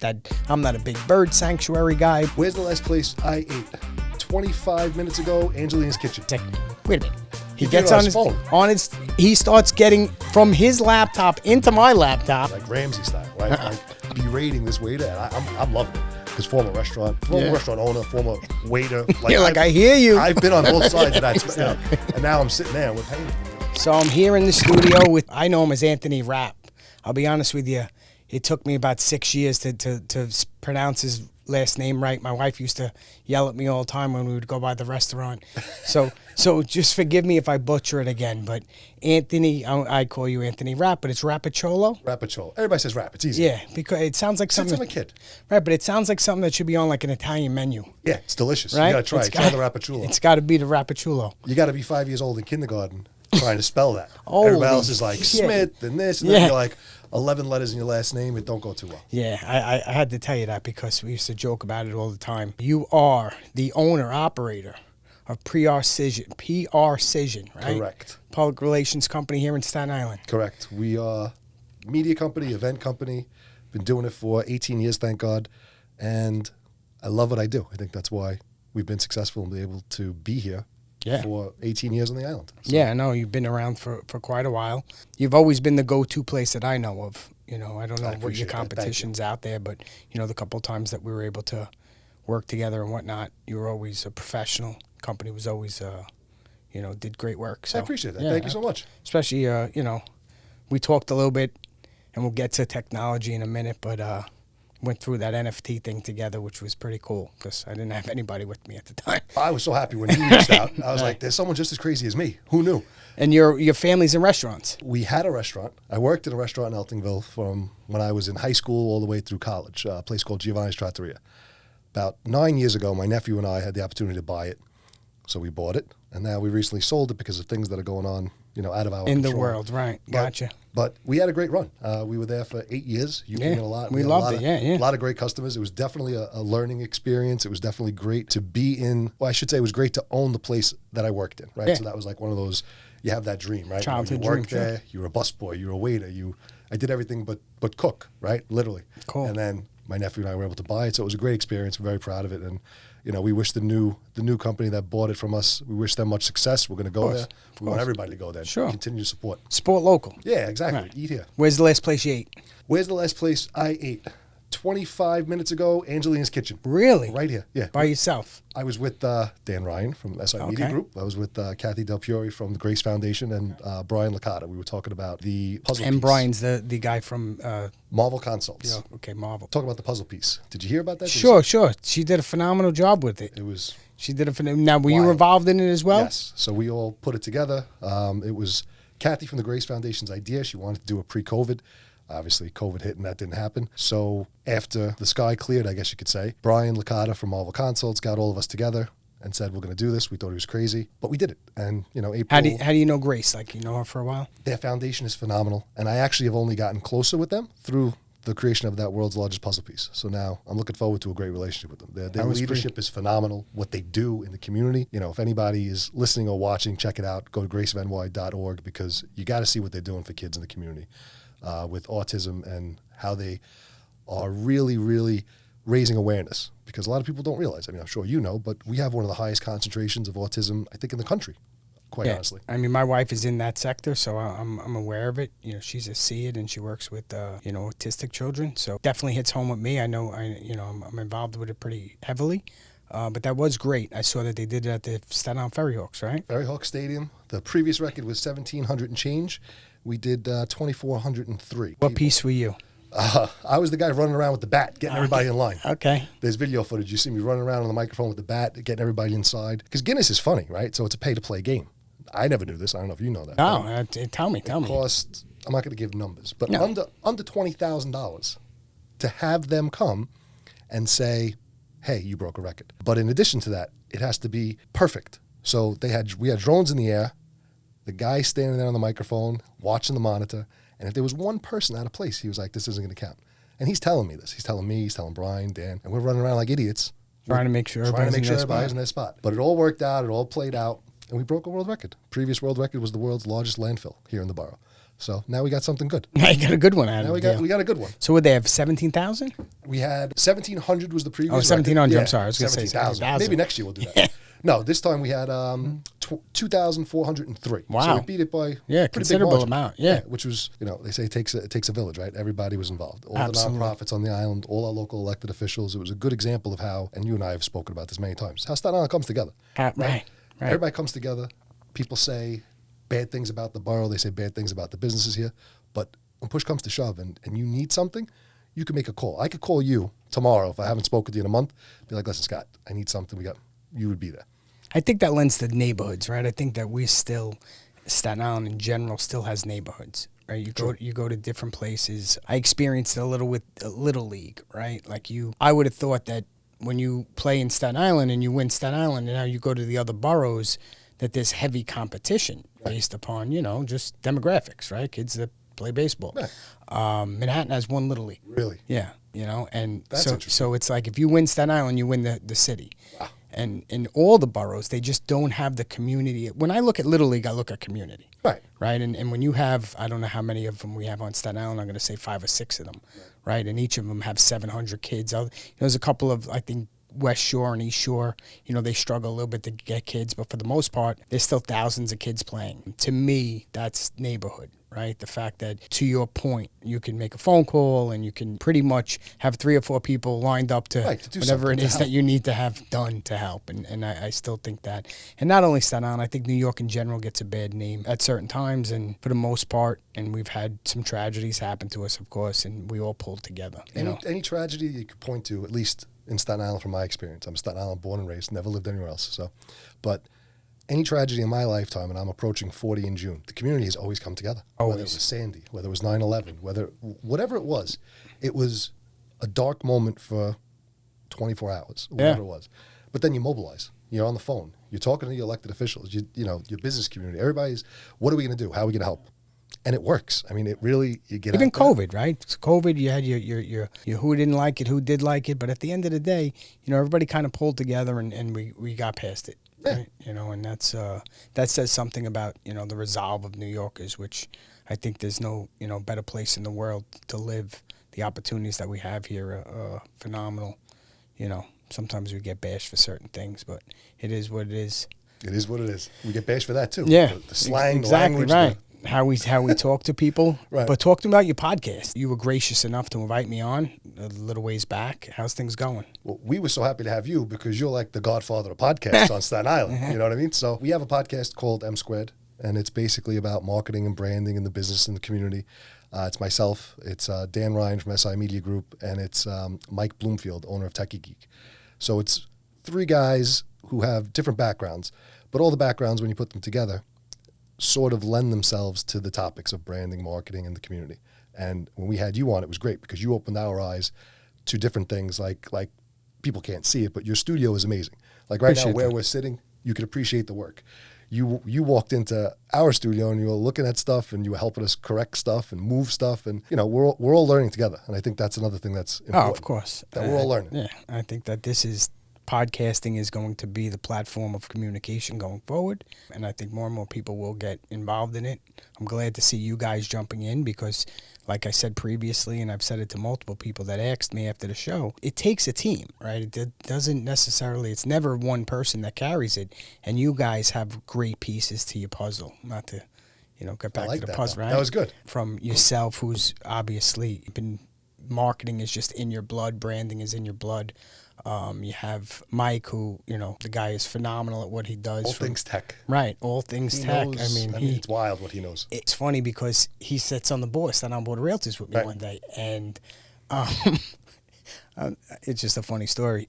that I'm not a big bird sanctuary guy. Where's the last place I ate? 25 minutes ago, Angelina's Kitchen. It's like, wait a minute. He He gets did it on his phone. He starts getting from his laptop into my laptop. Like Ramsey style, right? Like berating this waiter. And I'm loving it. Because former restaurant owner, former waiter. Like, I hear you. I've been on both sides of that. And now I'm sitting there and we're paying for it. So I'm here in the studio with, I know him as Anthony Rapp. I'll be honest with you. It took me about 6 years to pronounce his last name right. My wife used to yell at me all the time when we would go by the restaurant. So just forgive me if I butcher it again. But Anthony, I call you Anthony Rapp, but it's Rapacciuolo? Rapacciuolo. Everybody says Rap. It's easy. Yeah, because it sounds like something. Since I'm a kid. Right, but it sounds like something that should be on like an Italian menu. Yeah, it's delicious. Right? You got to try it. Try the Rapacciuolo. It's got to be the Rapacciuolo. You got to be 5 years old in kindergarten trying to spell that. Holy Everybody else is like shit. Smith and this, and then you're like 11 letters in your last name. It don't go too well. Yeah, I had to tell you that because we used to joke about it all the time. You are the owner, operator of PRcision, right? Correct. Public relations company here in Staten Island. Correct. We are a media company, event company. Been doing it for 18 years, thank God. And I love what I do. I think that's why we've been successful and be able to be here for 18 years on the island. So. Yeah, I know. You've been around for quite a while. You've always been the go-to place that I know of. You know, I don't know what your competition's out there, but, you know, the couple of times that we were able to work together and whatnot, you were always a professional. Company was always, you know, did great work. So I appreciate that. Thank you so much. Especially, you know, we talked a little bit, and we'll get to technology in a minute, but went through that NFT thing together, which was pretty cool because I didn't have anybody with me at the time. I was so happy when you reached out. I was like, there's someone just as crazy as me. Who knew? And your family's in restaurants. We had a restaurant. I worked in a restaurant in Eltingville from when I was in high school all the way through college, a place called Giovanni's Trattoria. About 9 years ago, my nephew and I had the opportunity to buy it. So we bought it, and now we recently sold it because of things that are going on, you know, out of our in control. the world, right? Gotcha. But we had a great run. We were there for 8 years. You came in a lot. We loved it. A lot of great customers. It was definitely a learning experience. It was definitely great to be in. Well, I should say it was great to own the place that I worked in. Right. Yeah. So that was like one of those. You have that dream, right? Childhood you worked dream. there. You were a busboy. You were a waiter. I did everything but cook. Right. Literally. Cool. And then my nephew and I were able to buy it. So it was a great experience. We're very proud of it. And you know, we wish the new company that bought it from us, we wish them much success. We're going to go there. We want everybody to go there. Sure. Continue to support. Support local. Yeah, exactly. Right. Eat here. Where's the last place you ate? Where's the last place I ate? 25 minutes ago, Angelina's Kitchen. Really? Right here. Yeah. By yourself? I was with Dan Ryan from SI Media Group. I was with Kathy Del Fiore from the Grace Foundation and Brian Licata. We were talking about the puzzle piece. And Brian's the guy from... Marvel Consults. Yeah, okay, Marvel. Talk about the puzzle piece. Did you hear about that? Sure. She did a phenomenal job with it. It was... She did a phenomenal... Now, were you involved in it as well? Yes. So we all put it together. It was Kathy from the Grace Foundation's idea. She wanted to do it pre-COVID. Obviously, COVID hit and that didn't happen. So after the sky cleared, I guess you could say, Brian Licata from Marvel Consults got all of us together and said, we're going to do this. We thought he was crazy, but we did it. And, you know, April... How do you know Grace? Like, you know her for a while? Their foundation is phenomenal. And I actually have only gotten closer with them through the creation of that world's largest puzzle piece. So now I'm looking forward to a great relationship with them. Their leadership is phenomenal. What they do in the community, you know, if anybody is listening or watching, check it out. Go to graceofny.org because you got to see what they're doing for kids in the community. With autism and how they are really, really raising awareness because a lot of people don't realize. I mean, I'm sure you know, but we have one of the highest concentrations of autism, I think, in the country, quite honestly. I mean, my wife is in that sector, so I'm aware of it. You know, she's a SEED and she works with, you know, autistic children. So definitely hits home with me. I know, I'm involved with it pretty heavily. But that was great. I saw that they did it at the Staten Island Ferry Hawks, right? Ferry Hawk Stadium. The previous record was 1,700 and change. We did 2,403. What piece were you? I was the guy running around with the bat, getting everybody in line. Okay. There's video footage. You see me running around on the microphone with the bat, getting everybody inside. Because Guinness is funny, right? So it's a pay-to-play game. I never knew this. I don't know if you know that. No, tell me. It cost, I'm not going to give numbers, but under $20,000 to have them come and say, hey, you broke a record. But in addition to that, it has to be perfect. So we had drones in the air, the guy standing there on the microphone, watching the monitor, and if there was one person out of place, he was like, this isn't going to count. And he's telling me this. He's telling me, he's telling Brian, Dan, and we're running around like idiots. Trying to make sure everybody's in their spot. But it all worked out. It all played out, and we broke a world record. Previous world record was the world's largest landfill here in the borough. So now we got something good. Now you got a good one out Now of we the deal. got a good one. So would they have 17,000? We had 1,700 was the previous. Oh, 1,700. record. I'm sorry. I was going to say 17,000. Maybe next year we'll do that. No, this time we had 2,403. Wow. So we beat it by considerable amount. Yeah. which was, they say it takes a village, right? Everybody was involved. All Absolutely. the nonprofits on the island, all our local elected officials. It was a good example of how, and you and I have spoken about this many times, how Staten Island comes together. Right. Everybody comes together. People say bad things about the borough. They say bad things about the businesses here. But when push comes to shove and you need something, you can make a call. I could call you tomorrow if I haven't spoken to you in a month. Be like, listen, Scott, I need something. You would be there. I think that lends to neighborhoods, right? I think that Staten Island in general still has neighborhoods, right? You go to different places. I experienced it a little with Little League, right? I would have thought that when you play in Staten Island and you win Staten Island and now you go to the other boroughs, that there's heavy competition based upon, just demographics, right? Kids that play baseball. Right. Manhattan has one Little League. Really? Yeah, and That's so it's like if you win Staten Island, you win the city. Wow. And in all the boroughs, they just don't have the community. When I look at Little League, I look at community. Right. Right. And when you have, I don't know how many of them we have on Staten Island, I'm going to say 5 or 6 of them. Right. And each of them have 700 kids. There's a couple of, I think, West Shore and East Shore, they struggle a little bit to get kids, but for the most part, there's still thousands of kids playing. To me, that's neighborhood, right? The fact that, to your point, you can make a phone call and you can pretty much have 3 or 4 people lined up to whatever it is that you need to have done to help. And I still think that. And not only Staten Island, I think New York in general gets a bad name at certain times, and for the most part, and we've had some tragedies happen to us, of course, and we all pulled together. Any tragedy you could point to, at least in Staten Island from my experience. I'm Staten Island born and raised, never lived anywhere else. So, but any tragedy in my lifetime, and I'm approaching 40 in June, the community has always come together. Always. Whether it was Sandy, whether it was 9/11, whatever it was a dark moment for 24 hours, whatever it was. But then you mobilize. You're on the phone. You're talking to your elected officials. Your business community. Everybody's, what are we going to do? How are we going to help? And it works. I mean, it really, you get even out there. COVID, right? It's COVID, you had your who didn't like it, who did like it, but at the end of the day, everybody kind of pulled together and we got past it. Yeah. Right? And that's that says something about, the resolve of New Yorkers, which I think there's no, better place in the world to live. The opportunities that we have here are phenomenal. Sometimes we get bashed for certain things, but it is what it is. It is what it is. We get bashed for that too. Yeah. The slang, exactly, the right. language. How we talk to people. Right. But talk to me about your podcast. You were gracious enough to invite me on a little ways back. How's things going? Well, we were so happy to have you because you're like the godfather of podcasts on Staten Island. You know what I mean? So we have a podcast called M Squared, and it's basically about marketing and branding in the business and the community. It's myself, it's Dan Ryan from SI Media Group, and it's Mike Bloomfield, owner of Techie Geek. So it's 3 guys who have different backgrounds, but all the backgrounds, when you put them together, sort of lend themselves to the topics of branding, marketing, and the community. And when we had you on, it was great because you opened our eyes to different things like people can't see it, but your studio is amazing. Like right now where we're sitting, you could appreciate the work. You walked into our studio and you were looking at stuff and you were helping us correct stuff and move stuff, and we're all learning together. And I think that's another thing that's important. Oh, of course. That we're all learning. Yeah, I think that podcasting is going to be the platform of communication going forward, and I think more and more people will get involved in it. I'm glad to see you guys jumping in because, like I said previously, and I've said it to multiple people that asked me after the show, it takes a team, right? It doesn't necessarily, it's never one person that carries it, and you guys have great pieces to your puzzle. Not to, get back to the puzzle, right? That was good. From yourself, who's obviously been, marketing is just in your blood, branding is in your blood. You have Mike, who, the guy is phenomenal at what he does. All things tech. Right, all things tech. Knows, it's wild what he knows. It's funny because he sits on the board, Staten Island Board of Realtors with me one day, and it's just a funny story.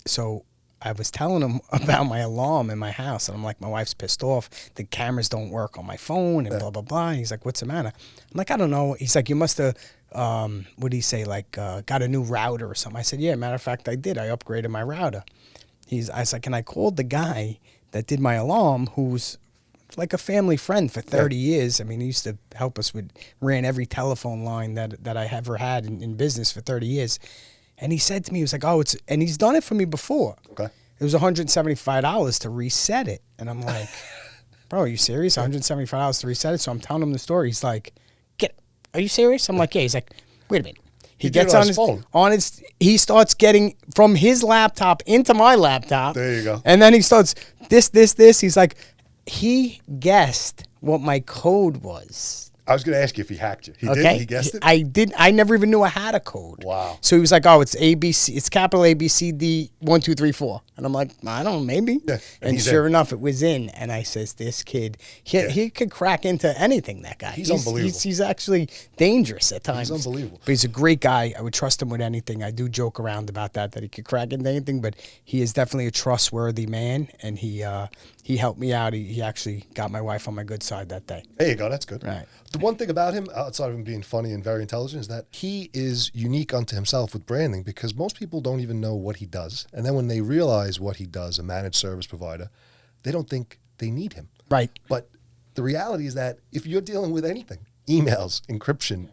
So I was telling him about my alarm in my house, and I'm like, my wife's pissed off. The cameras don't work on my phone, and blah, blah, blah. And he's like, what's the matter? I'm like, I don't know. He's like, you must have, what did he say, got a new router or something? I said, yeah, matter of fact, I did. I upgraded my router. I was like, and I called the guy that did my alarm, who's like a family friend for 30 years. I mean, he used to help us ran every telephone line that I ever had in business for 30 years. And he said to me, he was like, and he's done it for me before. Okay. It was $175 to reset it. And I'm like, bro, are you serious? $175 to reset it. So I'm telling him the story. He's like, are you serious? I'm like, yeah. He's like, wait a minute. He gets on his phone. He starts getting from his laptop into my laptop. There you go. And then he starts this. He's like, he guessed what my code was. I was going to ask you if he hacked you. He did? He guessed it? I did. I never even knew I had a code. Wow. So he was like, oh, it's ABC. It's capital A, B, C, D, 1, 2, 3, 4. And I'm like, I don't know, maybe. Yeah. And sure enough, it was in. And I says, this kid, he could crack into anything, that guy. He's unbelievable. He's actually dangerous at times. He's unbelievable. But he's a great guy. I would trust him with anything. I do joke around about that he could crack into anything. But he is definitely a trustworthy man. And he helped me out. He actually got my wife on my good side that day. There you go. That's good. Right. The one thing about him, outside of him being funny and very intelligent, is that he is unique unto himself with branding, because most people don't even know what he does. And then when they realize what he does, a managed service provider, they don't think they need him. Right. But the reality is that if you're dealing with anything, emails, encryption,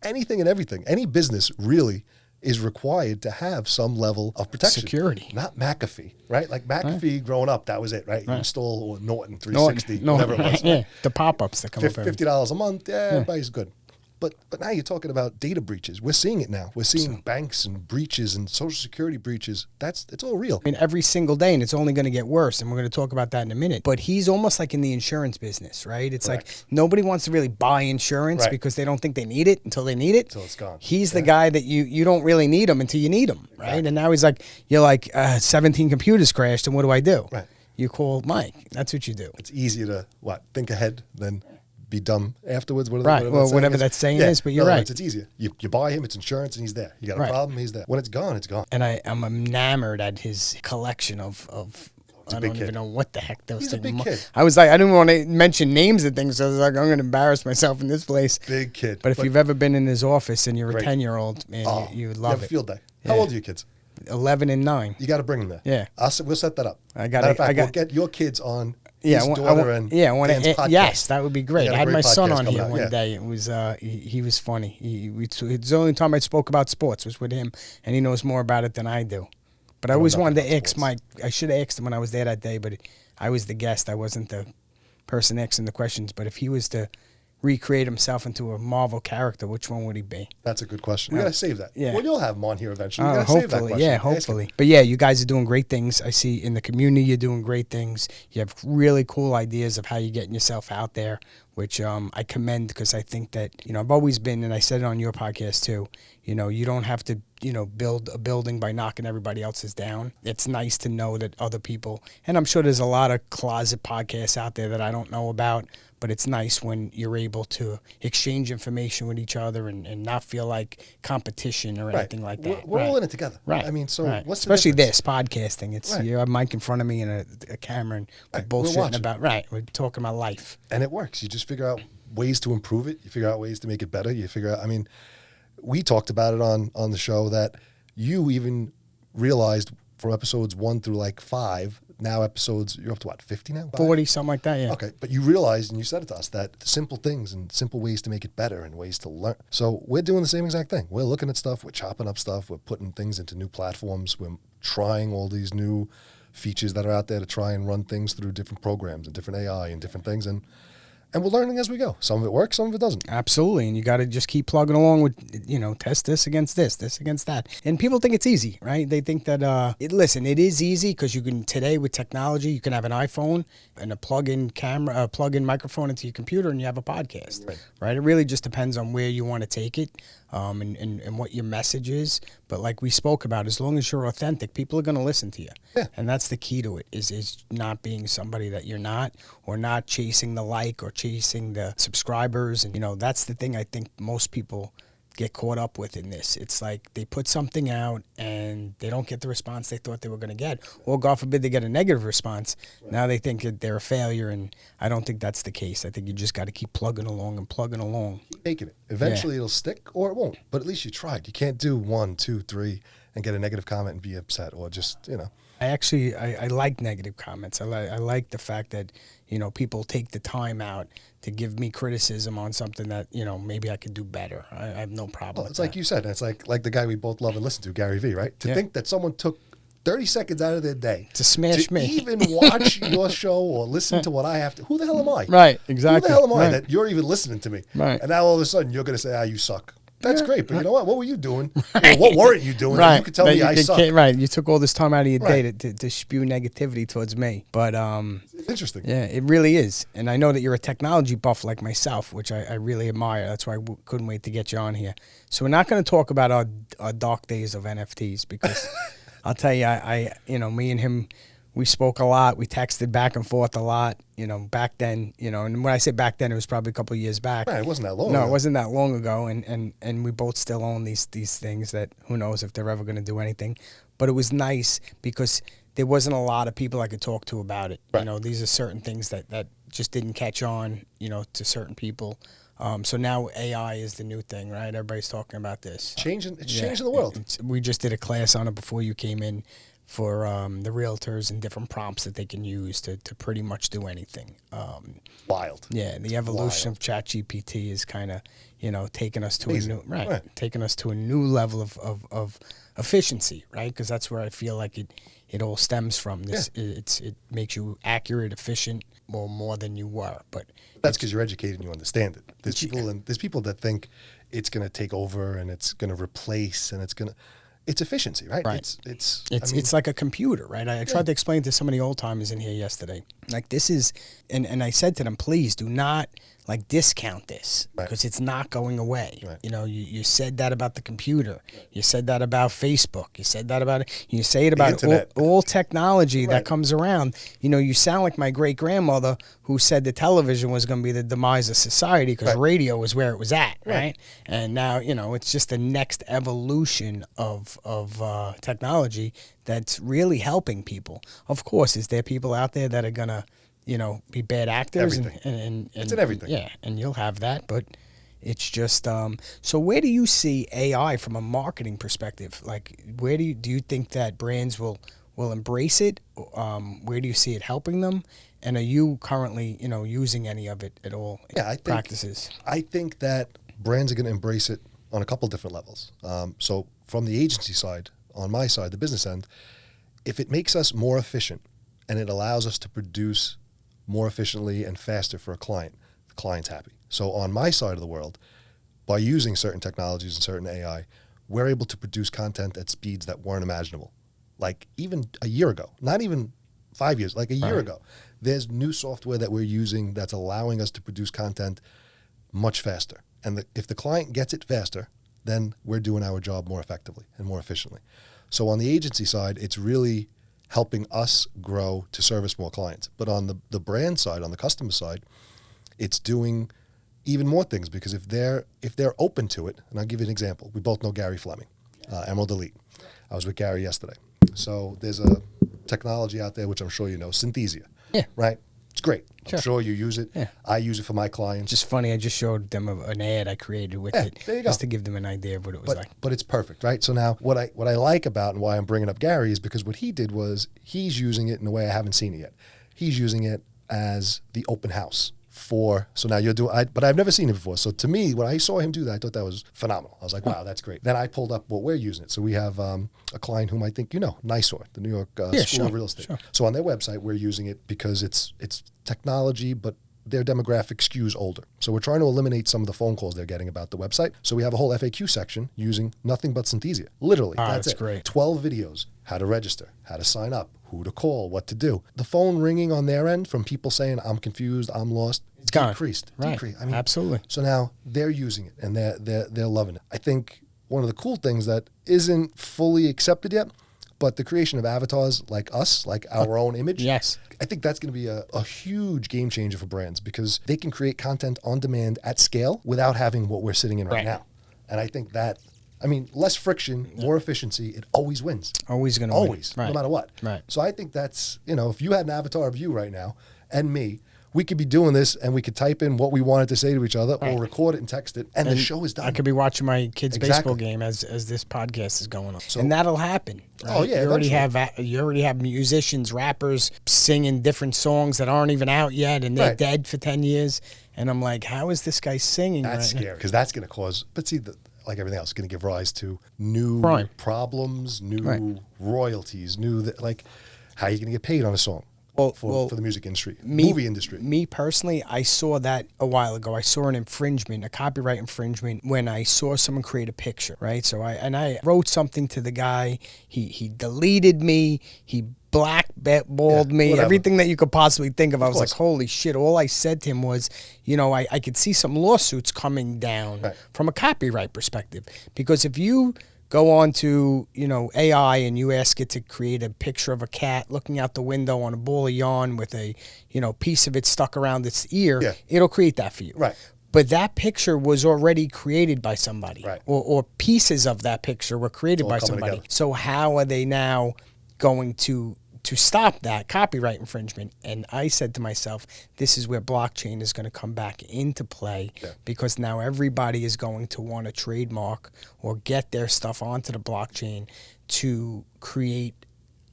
anything and everything, any business really is required to have some level of protection. Security. Not McAfee, right? Like McAfee growing up, that was it, right? You install or Norton 360, whatever it was. Yeah, the pop-ups that come up. $50 a month, everybody's good. But now you're talking about data breaches. We're seeing it now. We're seeing banks and breaches and social security breaches. It's all real. I mean, every single day, and it's only going to get worse, and we're going to talk about that in a minute. But he's almost like in the insurance business, right? It's like nobody wants to really buy insurance because they don't think they need it until they need it. Until it's gone. He's the guy that you don't really need him until you need him, right? And now he's like, you're like, 17 computers crashed, and what do I do? Right. You call Mike. That's what you do. It's easier to, think ahead than be dumb afterwards. Whatever that saying is, but you're right. It's easier. You buy him, it's insurance, and he's there. You got a problem, he's there. When it's gone, it's gone. And I'm enamored at his collection of I don't even know what the heck those things. He's a big kid. I was like, I didn't want to mention names and things, so I was like, I'm going to embarrass myself in this place. Big kid. But if you've ever been in his office and you're a 10-year-old, man, you would love you have it. a field day. How old are your kids? 11 and 9. You got to bring them there. Yeah. We'll set that up. We'll get your kids on. Yes, that would be great. I had my son on here one day. It was he was funny. It's the only time I spoke about sports was with him, and he knows more about it than I do. But I always wanted to ask Mike. I should have asked him when I was there that day, but I was the guest. I wasn't the person asking the questions. But if he was to recreate himself into a Marvel character, which one would he be? That's a good question. We got to save that. Yeah. Well, you'll have him on here eventually. We got to hopefully, save that question. Yeah, hopefully. But yeah, you guys are doing great things. I see in the community you're doing great things. You have really cool ideas of how you're getting yourself out there, which I commend, because I think that, I've always been, and I said it on your podcast too, you don't have to, build a building by knocking everybody else's down. It's nice to know that other people, and I'm sure there's a lot of closet podcasts out there that I don't know about, but it's nice when you're able to exchange information with each other and not feel like competition or anything like that. We're all in it together. Right. I mean, so what's especially the difference? this podcasting. It's you have a mic in front of me and a camera, and we're bullshitting about we're talking about life. And it works. You just figure out ways to improve it. You figure out ways to make it better. You figure out, we talked about it on the show that you even realized from episodes 1 through 5, now episodes, you're up to what, 50 now? 40, something like that, yeah. Okay, but you realized, and you said it to us, that simple things and simple ways to make it better and ways to learn. So we're doing the same exact thing. We're looking at stuff, we're chopping up stuff, we're putting things into new platforms, we're trying all these new features that are out there to try and run things through different programs and different AI and different things, and we're learning as we go. Some of it works, some of it doesn't. Absolutely, and you got to just keep plugging along with, test this against this against that. And people think it's easy, right? They think that, listen, it is easy because you can, today with technology, you can have an iPhone and a plug-in camera, a plug-in microphone into your computer, and you have a podcast, right? It really just depends on where you want to take it and what your message is. But like we spoke about, as long as you're authentic, people are going to listen to you. Yeah. And that's the key to it, is not being somebody that you're not, or not chasing the like or chasing the subscribers. And, that's the thing I think most people get caught up with in this. It's like they put something out and they don't get the response they thought they were going to get. Or God forbid they get a negative response. Right. Now they think that they're a failure, and I don't think that's the case. I think you just got to keep plugging along and plugging along. Keep making it. Eventually it'll stick, or it won't. But at least you tried. You can't do 1, 2, 3 and get a negative comment and be upset, or just, I like negative comments. I like the fact that, people take the time out to give me criticism on something that, maybe I could do better. I have no problem with that. It's like you said, it's like the guy we both love and listen to, Gary Vee, right? To think that someone took 30 seconds out of their day to smash me. Even watch your show or listen to what I have to. Who the hell am I? Right, exactly. Who the hell am I right. that you're even listening to me? Right. And now all of a sudden you're going to say, you suck. That's great, but you know what? What were you doing? Right. Or what weren't you doing? Right. You could tell me I suck. Right. You took all this time out of your day to spew negativity towards me. But it's interesting. Yeah, it really is. And I know that you're a technology buff like myself, which I really admire. That's why I couldn't wait to get you on here. So we're not going to talk about our dark days of NFTs because I'll tell you, I me and him, we spoke a lot. We texted back and forth a lot, back then, and when I say back then, it was probably a couple of years back. Right, it wasn't that long ago. No, it wasn't that long ago. And we both still own these things that who knows if they're ever going to do anything. But it was nice because there wasn't a lot of people I could talk to about it. Right. These are certain things that just didn't catch on, to certain people. So now AI is the new thing, right? Everybody's talking about this. It's changing the world. We just did a class on it before you came in for the realtors and different prompts that they can use to pretty much do anything. Wild. Yeah, the evolution of ChatGPT is kind of, taking us to taking us to a new level of efficiency, right? Because that's where I feel like it all stems from. It makes you accurate, efficient, more than you were. But that's because you're educated and you understand it. There's people that think it's going to take over and it's going to replace and it's efficiency, right? Right. It's like a computer, right? I tried to explain to some of the old timers in here yesterday. Like this is, and I said to them, please do not discount this because it's not going away. Right. You said that about the computer. Right. You said that about Facebook. You said that about it. You say it about all technology that comes around. You sound like my great grandmother who said the television was going to be the demise of society because radio was where it was at, right? And now it's just the next evolution of technology that's really helping people. Of course, is there people out there that are gonna be bad actors and it's in everything. Yeah, and you'll have that, but it's just so where do you see AI from a marketing perspective? Like where do you think that brands will embrace it? Where do you see it helping them? And are you currently, using any of it at all in practices? I think that brands are going to embrace it on a couple different levels. So from the agency side, on my side, the business end, if it makes us more efficient and it allows us to produce more efficiently and faster for a client, the client's happy. So on my side of the world, by using certain technologies and certain AI, we're able to produce content at speeds that weren't imaginable. Like even a year ago, not even 5 years, like a year ago, there's new software that we're using that's allowing us to produce content much faster. And if the client gets it faster, then we're doing our job more effectively and more efficiently. So on the agency side, it's really helping us grow to service more clients. But on the brand side, on the customer side, it's doing even more things because if they're open to it, and I'll give you an example. We both know Gary Fleming, Emerald Elite. I was with Gary yesterday. So there's a technology out there, which I'm sure you know, Synthesia. Yeah. Right? It's great. Sure. I'm sure you use it. Yeah. I use it for my clients. Just funny, I just showed them an ad I created with it. There you go. Just to give them an idea of what it was like. But it's perfect, right? So now what I like about and why I'm bringing up Gary is because what he did was he's using it in a way I haven't seen it yet. He's using it as the open house so now you're doing, but I've never seen it before. So to me, when I saw him do that, I thought that was phenomenal. I was like, wow, that's great. Then I pulled up what we're using it. So we have a client whom I think NYSOR, the New York School of Real Estate. Sure. So on their website, we're using it because it's technology, but their demographic skews older. So we're trying to eliminate some of the phone calls they're getting about the website. So we have a whole FAQ section using nothing but Synthesia. Literally, that's great. 12 videos, how to register, how to sign up, who to call, what to do. The phone ringing on their end from people saying, I'm confused, I'm lost, it's gone. Decreased. Right. I mean, absolutely. So now they're using it and they're loving it. I think one of the cool things that isn't fully accepted yet, but the creation of avatars like us, like our own image. Yes. I think that's going to be a huge game changer for brands because they can create content on demand at scale without having what we're sitting in right now. And I think that, less friction, more efficiency, it always wins. Always going to win. Always, no matter what. Right. So I think that's, if you had an avatar of you right now and me, we could be doing this and we could type in what we wanted to say to each other or record it and text it and the show is done. I could be watching my kids' baseball game as this podcast is going on. So, and that'll happen. Right? Oh, yeah, you already have musicians, rappers singing different songs that aren't even out yet and they're dead for 10 years. And I'm like, how is this guy singing? That's scary because that's going to cause, but see, like everything else, going to give rise to new Crime. problems, new Right. royalties, like how are you going to get paid on a song for the music industry, movie industry? Me personally, I saw that a while ago. I saw an infringement, a copyright infringement, when I saw someone create a picture, right? So I wrote something to the guy. He deleted me. He blackballed me. whatever. Everything that you could possibly think of. I was course. like, holy shit. All I said to him was, I could see some lawsuits coming down Right. from a copyright perspective. Because if you go on to, AI and you ask it to create a picture of a cat looking out the window on a ball of yarn with a, piece of it stuck around its ear, Yeah. it'll create that for you. Right. But that picture was already created by somebody. Right. Or pieces of that picture were created all by coming somebody. together. So how are they now going to stop that copyright infringement? And I said to myself, this is where blockchain is going to come back into play, because now everybody is going to want to trademark or get their stuff onto the blockchain to create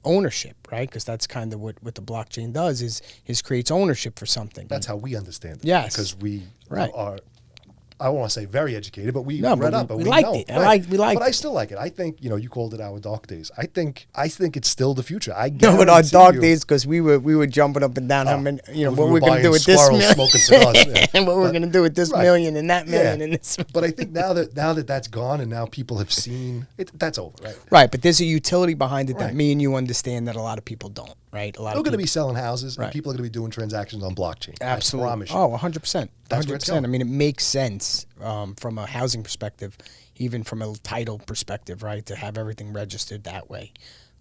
ownership, right? Because that's kind of what the blockchain does is creates ownership for something. That's how we understand it. Yes. Because we Right. are, I don't want to say very educated, but we No, read but up and we we liked know. it. We liked But I it. still like it. I think, you called it our dark days. I think it's still the future. I No, but our guarantee dark you- days, because we were jumping up and down how many, we what were we're going to do buying with this squirrels, million, smoking cigars, yeah. and what we're going to do with this Right. million and that million Yeah. and this. But I think now that that's gone and now people have seen it, that's over, right? Right, but there's a utility behind it that Right. me and you understand that a lot of people don't, right? A lot We're of going to people. be selling houses Right. and people are going to be doing transactions on blockchain. Absolutely. I promise you. Oh, 100%. That's where it's 100%. I going. mean, it makes sense from a housing perspective, even from a title perspective, right, to have everything registered that way.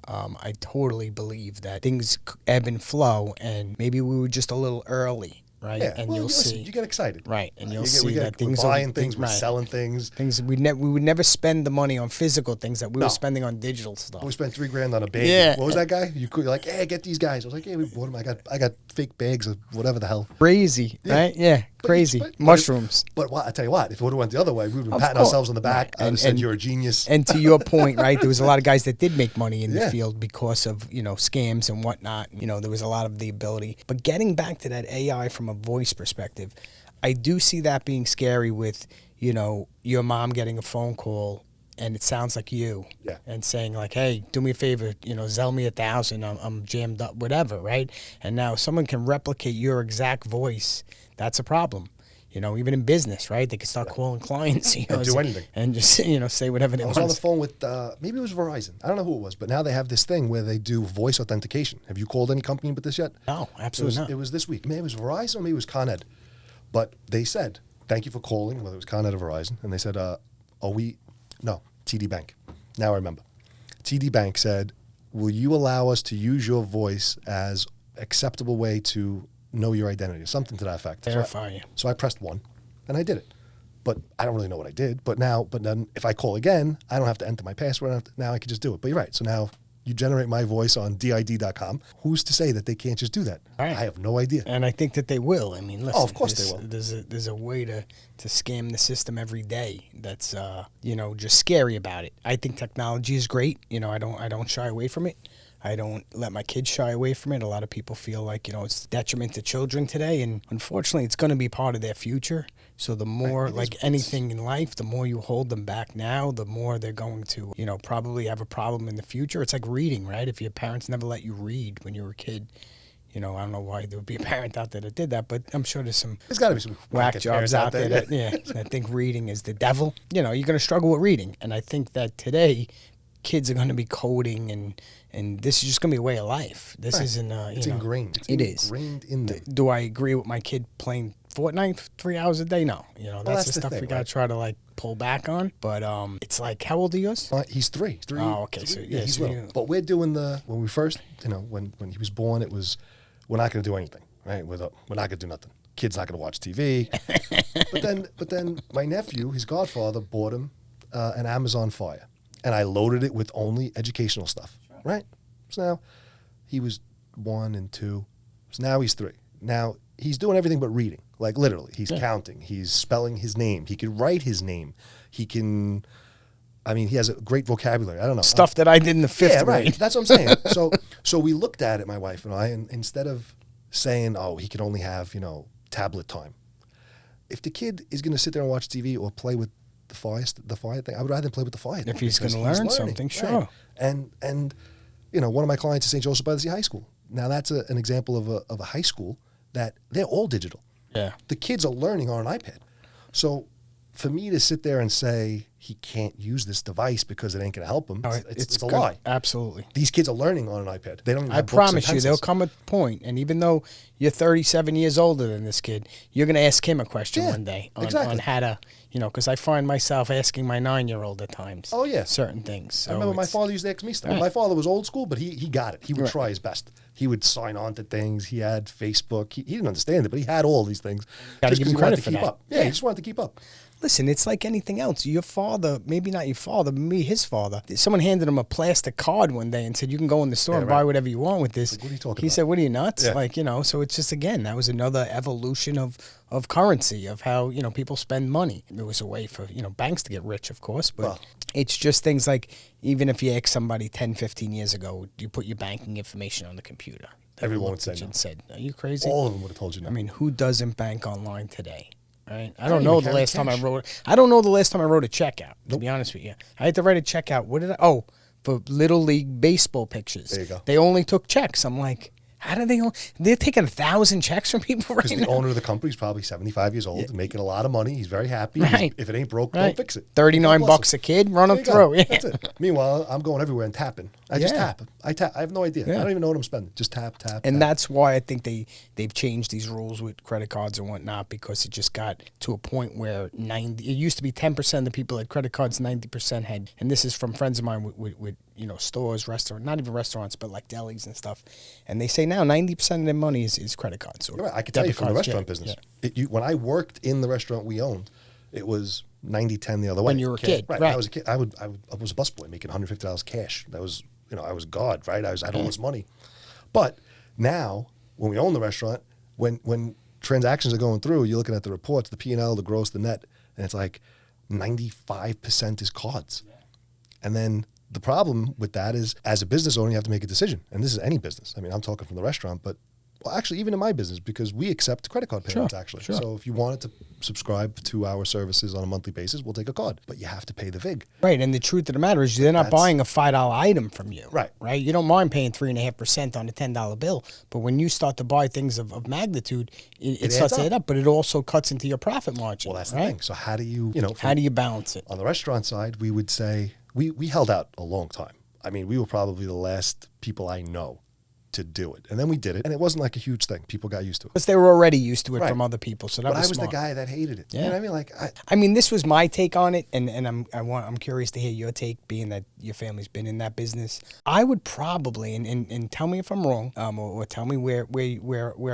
I totally believe that things ebb and flow, and maybe we were just a little early, right? Yeah, And well, you'll listen, see. you get excited. Right, and you'll We see that we're things buying things, we're right. selling things. Things we would never spend the money on physical things that we No. were spending on digital stuff. We spent $3,000 on a bag. Yeah. What was that guy? You're like, hey, get these guys. I was like, yeah, we bought them. I got fake bags of whatever the hell. Crazy, right? Yeah, But crazy. but- Mushrooms. But I tell you what, if it would have went the other way, we would have been Of patting course. ourselves on the back. Right. I would have said you're a genius. And to your point, right, there was a lot of guys that did make money in the Yeah. field because of, scams and whatnot. There was a lot of the ability. But getting back to that AI from a voice perspective, I do see that being scary with, your mom getting a phone call and it sounds like you. Yeah. And saying like, hey, do me a favor, Zelle me 1,000, I'm jammed up, whatever, right? And now someone can replicate your exact voice. That's a problem. Even in business, right? They can start calling clients, And do anything. and just say whatever they I want. was on the phone with, maybe it was Verizon. I don't know who it was, but now they have this thing where they do voice authentication. Have you called any company with this yet? No, absolutely not. It was this week. Maybe it was Verizon or maybe it was Con Ed. But they said, thank you for calling, whether it was Con Ed or Verizon. And they said, no, TD Bank. Now I remember. TD Bank said, will you allow us to use your voice as acceptable way to know your identity, or something to that effect. Verify you. So I pressed 1, and I did it. But I don't really know what I did. But then if I call again, I don't have to enter my password. Now I can just do it. But you're right. So now you generate my voice on DID.com. Who's to say that they can't just do that? Right. I have no idea. And I think that they will. I mean, listen. Oh, of course they will. There's a way to scam the system every day. That's just scary about it. I think technology is great. I don't shy away from it. I don't let my kids shy away from it. A lot of people feel like, it's a detriment to children today. And unfortunately, it's going to be part of their future. So the more, like anything in life, the more you hold them back now, the more they're going to, probably have a problem in the future. It's like reading, right? If your parents never let you read when you were a kid, I don't know why there would be a parent out there that did that, but I'm sure there's got to be some whack crackhead jobs parents out there that think reading is the devil. You're going to struggle with reading. And I think that today, kids are going to be coding and this is just going to be a way of life. This isn't, It's ingrained. It's it is. ingrained in them. Do I agree with my kid playing Fortnite for 3 hours a day? No. That's the stuff thing, we got to right? try to pull back on. But it's like, how old are yours? He's 3. Oh, okay. Three. So, Yeah, he's so little. you- But we're doing when we first, when he was born, it was, we're not going to do anything, right? We're not going to do nothing. Kid's not going to watch TV. but then my nephew, his godfather, bought him an Amazon Fire. And I loaded it with only educational stuff, right? So now he was 1 and 2. So now he's 3. Now he's doing everything but reading, like literally. He's counting. He's spelling his name. He can write his name. He can, he has a great vocabulary. I don't know. Stuff that I did in the 5th grade. Right. That's what I'm saying. So we looked at it, my wife and I, and instead of saying, oh, he could only have, tablet time. If the kid is going to sit there and watch TV or play with the fire thing. I would rather play with the fire thing. If he's going to learn something, sure. Right. And one of my clients is St. Joseph by the Sea High School. Now that's an example of a high school that they're all digital. Yeah. The kids are learning on an iPad. So for me to sit there and say he can't use this device because it ain't going to help him, it's a lie. Absolutely. These kids are learning on an iPad. They don't even have I books and promise you, pencils. there'll come a point, and even though you're 37 years older than this kid, you're going to ask him a question one day on how to, because I find myself asking my 9-year-old at times. Oh, yeah. Certain things. So I remember my father used to ask me stuff. Right. My father was old school, but he got it. He would try his best. He would sign on to things. He had Facebook. He didn't understand it, but he had all these things. Got to give him credit for keep that. Up. Yeah, he just wanted to keep up. Listen, it's like anything else. Your father, maybe not your father, but maybe his father. Someone handed him a plastic card one day and said, you can go in the store and buy whatever you want with this. Like, what are you talking about? He said, what are you, nuts? Yeah. So it's just, again, that was another evolution of currency, of how, people spend money. It was a way for, banks to get rich, of course, but it's just things like, even if you ask somebody 10, 15 years ago, you put your banking information on the computer. Everyone would say no. And said, are you crazy? All of them would have told you no. I mean, who doesn't bank online today? Right. I don't know the last time I wrote a check out, to be honest with you. I had to write a check out. What did I? Oh, for Little League baseball pictures. There you go. They only took checks. I'm like, how do they? They're taking 1,000 checks from people right now. Because the owner of the company is probably 75 years old, making a lot of money. He's very happy. Right. If it ain't broke, don't fix it. $39 a kid, run them through. Yeah. That's it. Meanwhile, I'm going everywhere and tapping. I just tap. I have no idea. I don't even know what I'm spending. Just tap. And that's why I think they've changed these rules with credit cards and whatnot, because it just got to a point where it used to be 10% of the people had credit cards, 90% had, and this is from friends of mine with stores, restaurants, not even restaurants, but like delis and stuff. And they say now 90% of their money is credit cards. You're right. I can tell you from the restaurant business. When I worked in the restaurant we owned, it was 90-10 the other way. When you were a kid. Right. When I was a kid, I was a busboy making $150 cash. That was, I was God, right? I had all this money. But now, when we own the restaurant, when transactions are going through, you're looking at the reports, the P&L, the gross, the net, and it's like 95% is cards. And then the problem with that is, as a business owner, you have to make a decision. And this is any business. I mean, I'm talking from the restaurant, but actually even in my business, because we accept credit card payments, actually. Sure. So if you wanted to subscribe to our services on a monthly basis, we'll take a card. But you have to pay the VIG. Right, and the truth of the matter is they're not buying a $5 item from you. Right. Right? You don't mind paying 3.5% on a $10 bill, but when you start to buy things of magnitude, it starts to add up, but it also cuts into your profit margin. Well, that's the thing. So how do you, how do you balance it? On the restaurant side, we would say, we held out a long time. I mean, we were probably the last people I know to do it. And then we did it, and it wasn't like a huge thing. People got used to it. Because they were already used to it from other people, so that but was I was smart. the guy that hated it. Yeah. You know what I mean? I mean, this was my take on it, and I'm curious to hear your take, being that your family's been in that business. I would probably, and tell me if I'm wrong, or tell me where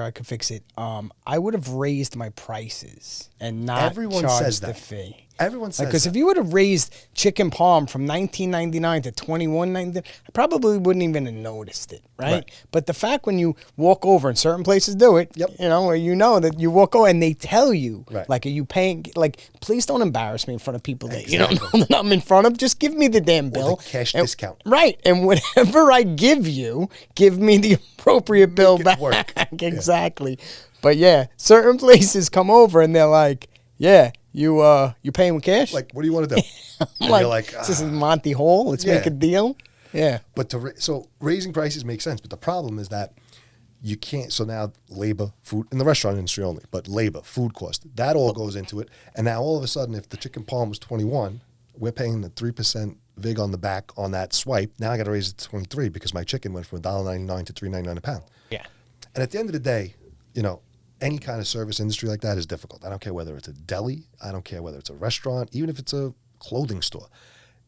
I could fix it. I would have raised my prices and not charged the fee. Everyone says because if you would have raised chicken parm from $19.99 to $21.99, I probably wouldn't even have noticed it, right? But the fact when you walk over, and certain places do it, or that you walk over and they tell you, like, are you paying? Like, please don't embarrass me in front of people that you don't know that I'm in front of. Just give me the damn bill, the cash discount, right? And whatever I give you, give me the appropriate bill back. Exactly. But certain places come over and they're like, you paying with cash? Like, what do you want to do? You're like, this is Monty Hall. Let's make a deal. Yeah. But so raising prices makes sense. But the problem is that you can't. So now labor, food, in the restaurant industry only, but labor, food cost, that all goes into it. And now all of a sudden, if the chicken parm was 21, we're paying the 3% VIG on the back on that swipe. Now I got to raise it to 23 because my chicken went from $1.99 to $3.99 a pound. Yeah. And at the end of the day, any kind of service industry like that is difficult. I don't care whether it's a deli. I don't care whether it's a restaurant, even if it's a clothing store.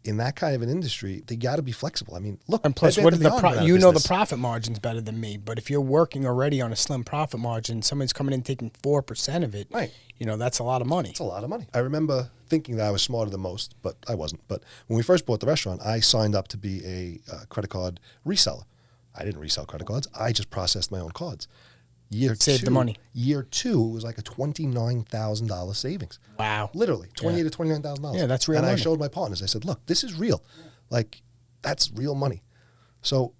In that kind of an industry, they got to be flexible. I mean, look. And plus, what is the profit margin's better than me. But if you're working already on a slim profit margin, somebody's coming in taking 4% of it. Right. That's a lot of money. It's a lot of money. I remember thinking that I was smarter than most, but I wasn't. But when we first bought the restaurant, I signed up to be a credit card reseller. I didn't resell credit cards. I just processed my own cards. Saved the money. Year 2, it was like a $29,000 savings. Wow. Literally, $28,000 to $29,000. Yeah, that's real money. And I showed my partners. I said, look, this is real. Like, that's real money. So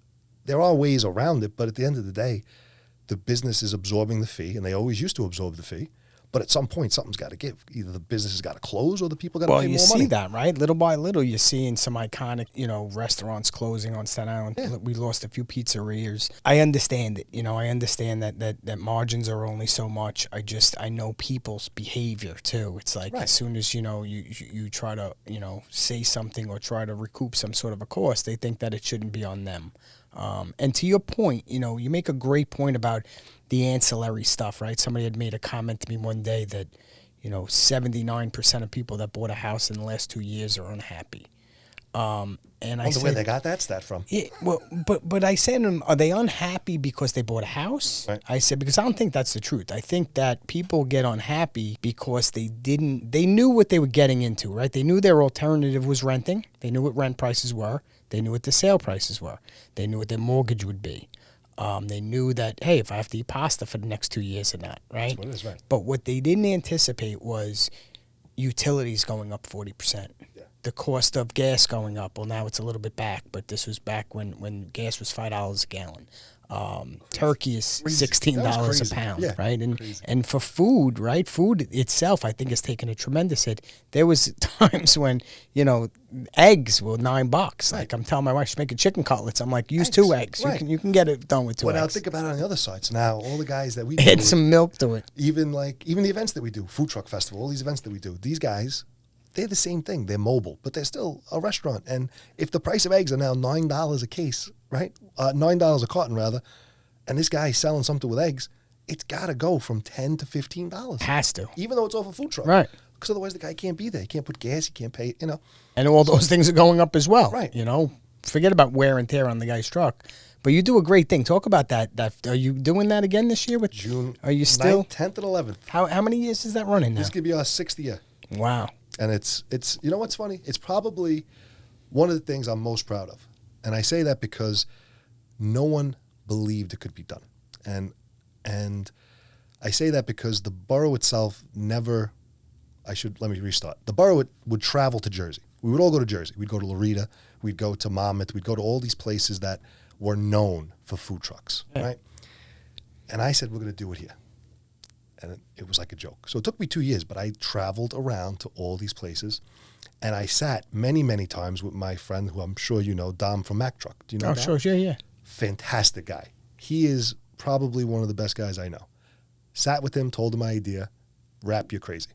there are ways around it, but at the end of the day, the business is absorbing the fee, and they always used to absorb the fee. But at some point, something's got to give. Either the business has got to close or the people got to pay more money. Well, you see that, right? Little by little, you're seeing some iconic, restaurants closing on Staten Island. Yeah. We lost a few pizzerias. I understand it. I understand that margins are only so much. I know people's behavior, too. It's like as soon as, you try to, say something or try to recoup some sort of a cost, they think that it shouldn't be on them. And to your point, you make a great point about the ancillary stuff, right? Somebody had made a comment to me one day that, 79% of people that bought a house in the last 2 years are unhappy. And I said, where they got that stat from. Yeah, well, but I said to them, are they unhappy because they bought a house? Right. I said, because I don't think that's the truth. I think that people get unhappy because they knew what they were getting into, right? They knew their alternative was renting. They knew what rent prices were. They knew what the sale prices were. They knew what their mortgage would be. They knew that, hey, if I have to eat pasta for the next 2 years or not, right? That's what it is, right. But what they didn't anticipate was utilities going up 40%. Yeah. The cost of gas going up. Well, now it's a little bit back, but this was back when gas was $5 a gallon. Turkey is $16 a pound, right? And for food, right? Food itself, I think, has taken a tremendous hit. There was times when, eggs were $9. Right. Like I'm telling my wife, she's making chicken cutlets. I'm like, use 2 eggs. Right. You can get it done with 2 eggs. Now think about it on the other side. So now all the guys that we add some milk to it. Even the events that we do, food truck festival, all these events that we do, these guys, they're the same thing. They're mobile, but they're still a restaurant. And if the price of eggs are now $9 a case, right? $9 a carton, rather, and this guy's selling something with eggs, it's got to go from $10 to $15. Has to. Even though it's off a food truck. Right. Because otherwise the guy can't be there. He can't put gas. He can't pay, And all those things are going up as well. Right. Forget about wear and tear on the guy's truck. But you do a great thing. Talk about that. Are you doing that again this year? With June. Are you still 9th, 10th, and 11th. How many years is that running now? This could be our 6th year. Wow. And it's what's funny? It's probably one of the things I'm most proud of. And I say that because no one believed it could be done. And I say that because the borough itself never, let me restart. The borough would travel to Jersey. We would all go to Jersey. We'd go to Loretta. We'd go to Monmouth. We'd go to all these places that were known for food trucks, right? And I said, we're going to do it here. And it was like a joke. So it took me 2 years, but I traveled around to all these places. And I sat many, many times with my friend, who I'm sure you know, Dom from Mack Truck. Do you know Dom? Oh, sure, yeah. Fantastic guy. He is probably one of the best guys I know. Sat with him, told him my idea, Rap, you're crazy.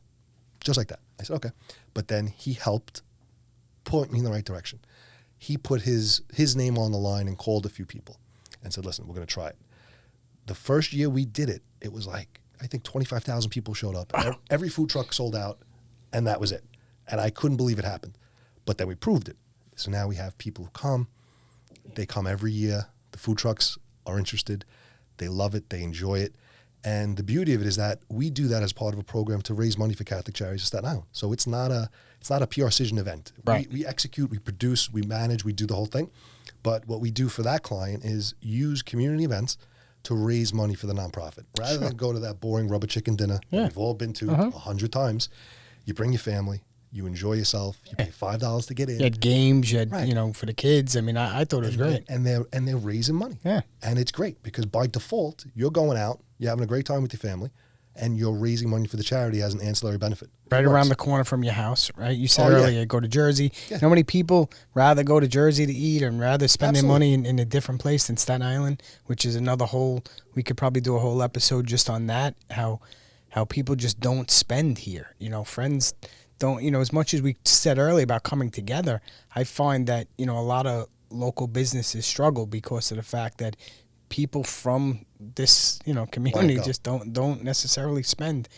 Just like that. I said, okay. But then he helped point me in the right direction. He put his name on the line and called a few people and said, listen, we're going to try it. The first year we did it, it was like, I think 25,000 people showed up. Wow. Every food truck sold out, and that was it. And I couldn't believe it happened. But then we proved it. So now we have people who come. They come every year. The food trucks are interested. They love it. They enjoy it. And the beauty of it is that we do that as part of a program to raise money for Catholic Charities in Staten Island. So it's not a PRcision event. Right. We execute, we produce, we manage, we do the whole thing. But what we do for that client is use community events to raise money for the nonprofit. Rather than go to that boring rubber chicken dinner that we've all been to 100 times, you bring your family, you enjoy yourself, you pay $5 to get in. You had games, you had, for the kids. I mean, I thought it was great. And they're raising money. Yeah. And it's great because by default, you're going out, you're having a great time with your family, and you're raising money for the charity as an ancillary benefit. Right around the corner from your house, right? You said earlier, go to Jersey. Yeah. You know how many people rather go to Jersey to eat and rather spend their money in a different place than Staten Island, which is another whole, we could probably do a whole episode just on that, how people just don't spend here. Friends don't, as much as we said earlier about coming together, I find that, a lot of local businesses struggle because of the fact that people from this, community just don't necessarily spend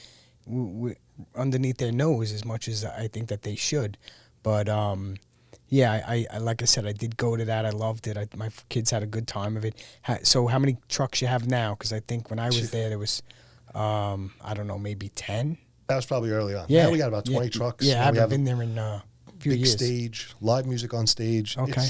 underneath their nose as much as I think that they should. But I like I said, I did go to that. I loved it. My kids had a good time of it. So how many trucks you have now? Because I think when I was there was, I don't know, maybe 10. That was probably early on. Yeah, now we got about 20 trucks. Yeah, I haven't been there in a few years. Big stage, live music on stage. Okay.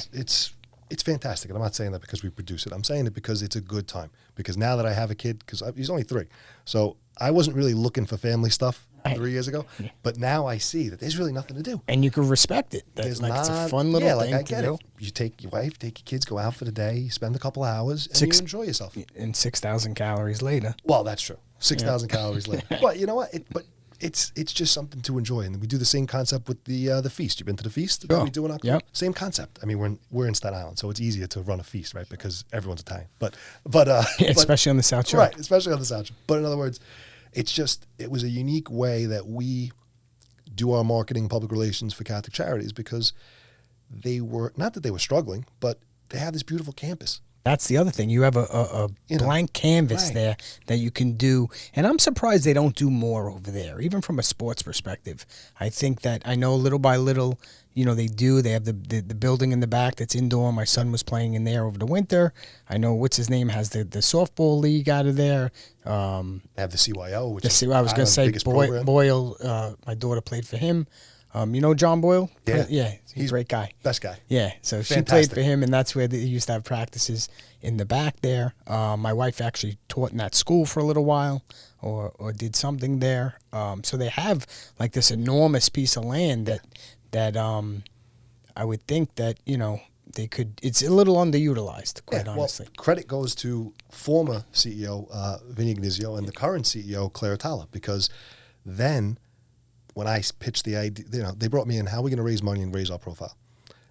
It's fantastic. And I'm not saying that because we produce it. I'm saying it because it's a good time. Because now that I have a kid, because he's only 3. So I wasn't really looking for family stuff 3 years ago. Yeah. But now I see that there's really nothing to do. And you can respect it. It's a fun little thing I get it. You take your wife, take your kids, go out for the day, spend a couple hours, and you enjoy yourself. And 6,000 calories later. Well, that's true. 6,000 calories later. But you know what? It's just something to enjoy, and we do the same concept with the feast. You've been to the feast that we do in October? Yep. Same concept. I mean, we're in Staten Island, so it's easier to run a feast, right? Because everyone's Italian. But especially on the South Shore, right? Especially on the South Shore. But in other words, it was a unique way that we do our marketing, public relations for Catholic Charities, because they were not that they were struggling, but they have this beautiful campus. That's the other thing. You have a blank canvas there that you can do. And I'm surprised they don't do more over there, even from a sports perspective. I think that I know little by little, they do. They have the building in the back that's indoor. My son was playing in there over the winter. I know, what's his name, has the softball league out of there. They have the CYO, which is I was going to say Boyle. My daughter played for him. You know John Boyle? Yeah. He's a great guy. Best guy. Yeah, so Fantastic. She played for him, and that's where they used to have practices in the back there. My wife actually taught in that school for a little while, or did something there. So they have like this enormous piece of land that I would think that, they could. It's a little underutilized, quite honestly. Well, credit goes to former CEO Vinny Ignizio and the current CEO Claire Talla, because then when I pitched the idea, they brought me in, how are we going to raise money and raise our profile?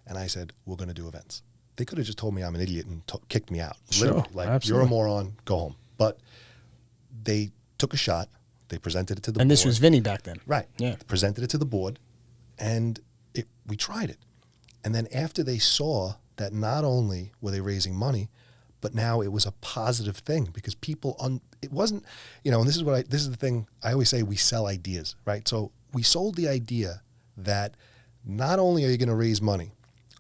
And I said, we're going to do events. They could have just told me I'm an idiot and kicked me out. Literally, absolutely. You're a moron, go home. But they took a shot. They presented it to the board. And this was Vinny back then. Right. Yeah. Presented it to the board, and we tried it. And then after they saw that not only were they raising money, but now it was a positive thing, because people it wasn't, and this is the thing I always say, we sell ideas, right? So we sold the idea that not only are you going to raise money,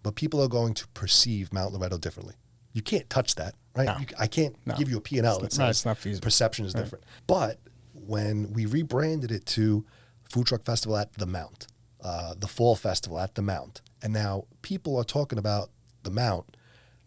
but people are going to perceive Mount Loretto differently. You can't touch that, right? No. I can't give you a P&L that says it's not feasible. Perception is different. But when we rebranded it to Food Truck Festival at the Mount, the Fall Festival at the Mount, and now people are talking about the Mount,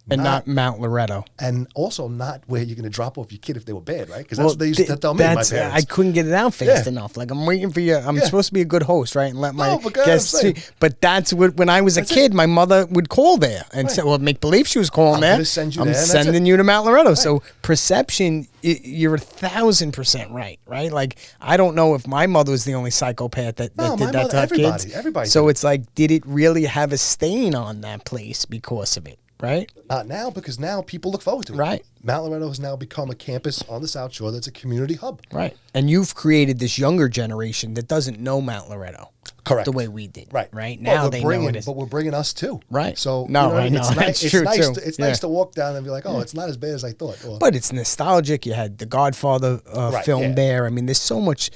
and not Mount Loretto. And also not where you're going to drop off your kid if they were bad, right? Because that's what they used to tell me, my parents. I couldn't get it out fast enough. Like, I'm waiting for you. I'm supposed to be a good host, right? And let my guests see. But that's what, when I was a kid, my mother would call there and say, well, make believe she was calling there. I'm sending you to Mount Loretto. Right. So perception, you're 1,000% right? Like, I don't know if my mother was the only psychopath that did that to her kids. Everybody. So it's like, did it really have a stain on that place because of it? Right? Not now, because now people look forward to it. Right. Mount Loretto has now become a campus on the South Shore that's a community hub. Right. And you've created this younger generation that doesn't know Mount Loretto. Correct. The way we did. Right. Right. Now they know it. But we're bringing us too. Right. So, I know. That's true too. It's nice to walk down and be like, oh, it's not as bad as I thought. But it's nostalgic. You had the Godfather film there. I mean, there's so much,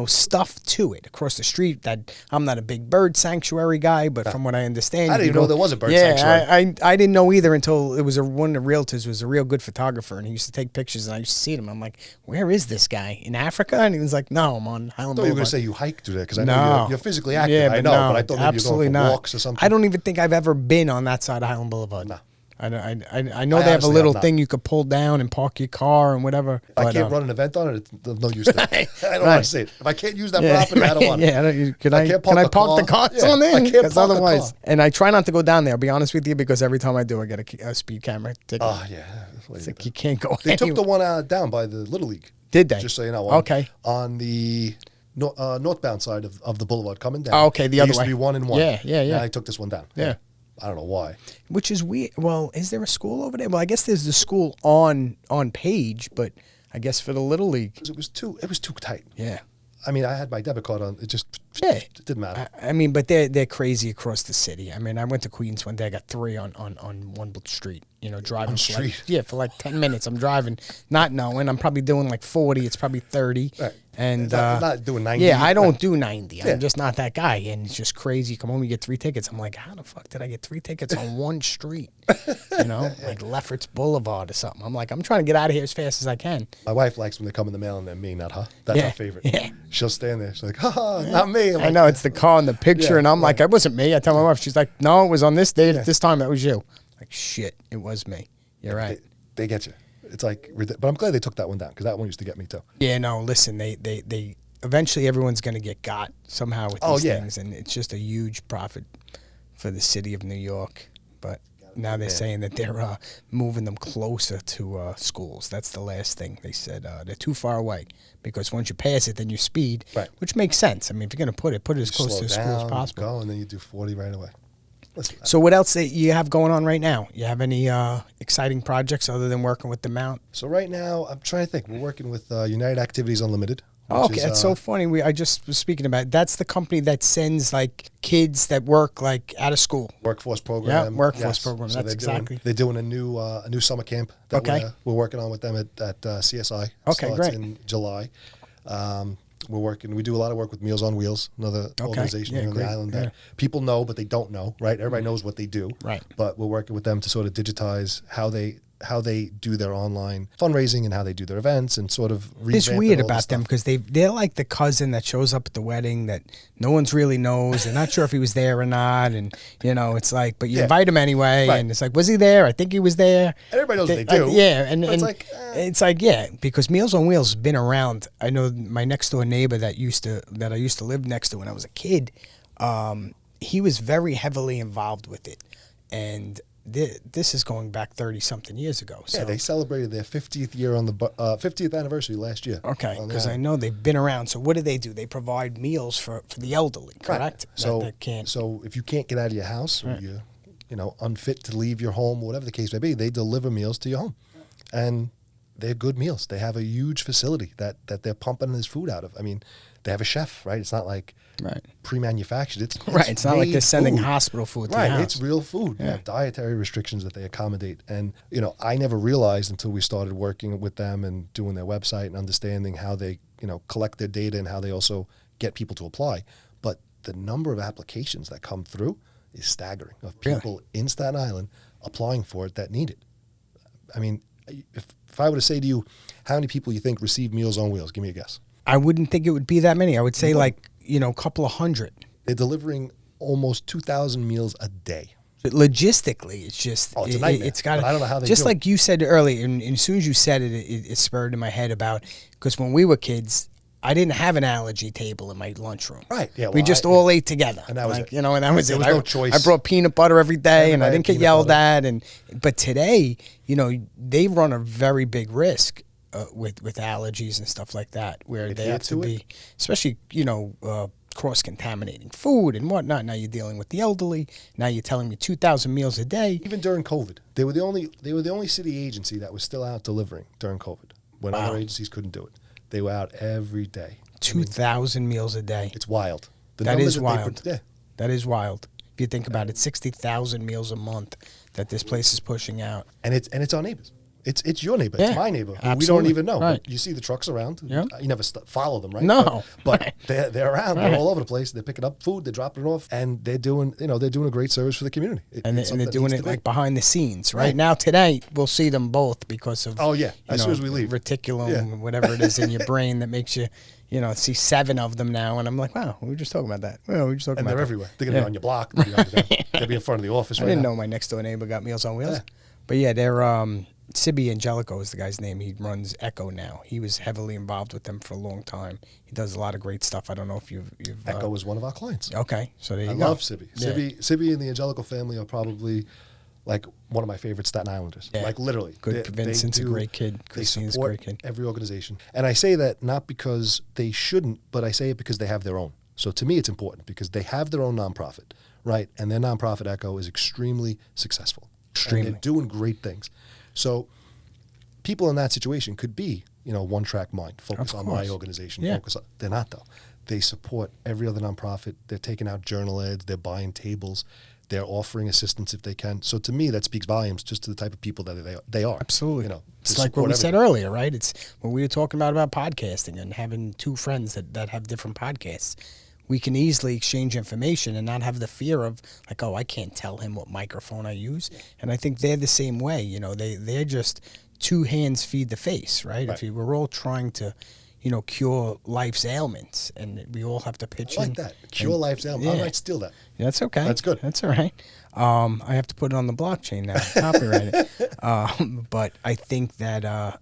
stuff to it across the street. That I'm not a big bird sanctuary guy, but from what I understand, I didn't even know there was a bird sanctuary. I didn't know either until it was one of the realtors was a real good photographer, and he used to take pictures, and I used to see them. I'm like, where is this guy, in Africa? And he was like, no, I'm on Highland Boulevard. I thought you were going to say you hiked through there, because I know you're physically active. Yeah, I know, but I thought maybe you were going for walks or something. I don't even think I've ever been on that side of Highland Boulevard. No. I know they have a little thing you could pull down and park your car and whatever. If I can't run an event on it, it's no use to it. I don't want to see it. If I can't use that property, I don't want it. Yeah, can I park the cars on there? I can't park otherwise. And I try not to go down there, I'll be honest with you, because every time I do, I get a speed camera ticket. Oh, yeah. It's like you can't go They took the one down by the Little League. Did they? Just so you know. Okay. On the northbound side of the boulevard coming down. Oh, okay, the other way. There used to be one and one. Yeah. And I took this one down. Yeah. I don't know why. Which is weird. Well, is there a school over there? Well, I guess there's the school on Page, but I guess for the Little League. It was too tight. Yeah. I mean, I had my debit card on. It just it didn't matter. I mean, but they're crazy across the city. I mean, I went to Queens one day. I got 3 on one street. Driving for like 10 minutes. I'm driving, not knowing. I'm probably doing like 40. It's probably 30. Right. And not doing 90. Yeah, I don't do 90. I'm just not that guy. And it's just crazy. You come home, you get 3 tickets. I'm like, how the fuck did I get 3 tickets on one street? Like Lefferts Boulevard or something. I'm like, I'm trying to get out of here as fast as I can. My wife likes when they come in the mail and they're me, not her. That's her favorite. Yeah. She'll stand there. She's like, not me. I know, it's the car in the picture. And I'm like, it wasn't me. I tell my wife, she's like, no, it was on this date at this time. That was you. Like, shit, it was me. You're right. They get you. It's like, but I'm glad they took that one down, because that one used to get me too. Yeah, no, listen, they eventually everyone's going to get somehow with these things, and it's just a huge profit for the city of New York. But now they're saying that they're moving them closer to schools. That's the last thing they said. They're too far away because once you pass it, then you speed, right. which makes sense. I mean, if you're going to put it as close to the school as possible. Go, and then you do 40 right away. So what else that you have going on right now? You have any exciting projects other than working with the Mount? So right now, I'm trying to think. We're working with United Activities Unlimited. Oh, okay, that's so funny. I just was speaking about it. That's the company that sends like kids that work like out of school. Workforce program. Yeah, workforce program. So that's exactly. They're doing a new summer camp that we're working on with them at CSI. Okay, great. In July. We do a lot of work with Meals on Wheels, another organization here on the island that people know, but they don't know, right? Everybody knows what they do. Right. But we're working with them to sort of digitize how they do their online fundraising and how they do their events and sort of revamp. It's weird about them because they're like the cousin that shows up at the wedding that no one's really knows. They're not sure if he was there or not. And, it's like, but you invite him anyway. Right. And it's like, was he there? I think he was there. Everybody knows they do. And it's like, because Meals on Wheels has been around. I know my next door neighbor that I used to live next to when I was a kid, he was very heavily involved with it. And this is going back 30-something years ago. So. Yeah, they celebrated their 50th year on the 50th anniversary last year. Okay, because I know they've been around. So what do? They provide meals for the elderly, correct? Right. So if you can't get out of your house or you're unfit to leave your home, whatever the case may be, they deliver meals to your home. And they're good meals. They have a huge facility that they're pumping this food out of. I mean, they have a chef, right? It's not like pre-manufactured. It's It's not like they're sending hospital food to your house. It's real food. Yeah. Dietary restrictions that they accommodate. And, I never realized until we started working with them and doing their website and understanding how they, collect their data and how they also get people to apply. But the number of applications that come through is staggering of people in Staten Island applying for it that need it. I mean, if I were to say to you, how many people you think receive Meals on Wheels? Give me a guess. I wouldn't think it would be that many. I would say a couple of hundred. They're delivering almost 2,000 meals a day. But logistically, it's just it's a nightmare. It's got. I don't know how they just do like you said earlier, and as soon as you said it, it spurred in my head about because when we were kids, I didn't have an allergy table in my lunchroom. Right. Yeah. We just all ate together, and that was it. And that was there it. was no choice. I brought peanut butter every day, and I didn't get yelled at. But today, they run a very big risk. With allergies and stuff like that, where they have to be, especially cross-contaminating food and whatnot. Now you're dealing with the elderly. Now you're telling me 2,000 meals a day. Even during COVID, they were the only city agency that was still out delivering during COVID when other agencies couldn't do it. They were out every day. 2,000 meals a day. It's wild. That is wild. That is wild. If you think about it, 60,000 meals a month that this place is pushing out, and it's our neighbors. It's your neighbor. It's my neighbor. Absolutely. We don't even know. Right. But you see the trucks around. Yeah. You never follow them, right? No. But they're around. They're all over the place. They're picking up food. They're dropping it off, and they're doing a great service for the community. And they're doing it like behind the scenes. Right now, today we'll see them both because of as soon as we leave, reticulum, whatever it is in your brain that makes you. See 7 of them now, and I'm like, wow, we were just talking about that. Well, we were just talking about they're everywhere. They're gonna be on your block. They'll be in front of the office. I didn't know my next door neighbor got Meals on Wheels, but they're. Sibby Angelico is the guy's name. He runs Echo now. He was heavily involved with them for a long time. He does a lot of great stuff. I don't know if you've Echo was one of our clients. Okay, so there you go. I love Sibby. Sibby and the Angelico family are probably like one of my favorite Staten Islanders. Yeah. Like literally. Good. Vincent's a great kid. Christine's a great kid. Every organization. And I say that not because they shouldn't, but I say it because they have their own. So to me, it's important because they have their own nonprofit, right? And their nonprofit Echo is extremely successful. Extremely. And they're doing great things. So people in that situation could be, one-track mind, focus on my organization. Yeah. They're not, though. They support every other nonprofit. They're taking out journal ads. They're buying tables. They're offering assistance if they can. So to me, that speaks volumes just to the type of people that they are. Absolutely. It's like what we said earlier, right? It's when we were talking about podcasting and having 2 friends that have different podcasts. We can easily exchange information and not have the fear of like, oh, I can't tell him what microphone I use. And I think they're the same way. They're just 2 hands feed the face, right? If we're all trying to, cure life's ailments, and we all have to pitch in. I like that. Cure life's ailments. I might steal that. That's okay. That's good. That's all right. I have to put it on the blockchain now. Copyright it. But I think that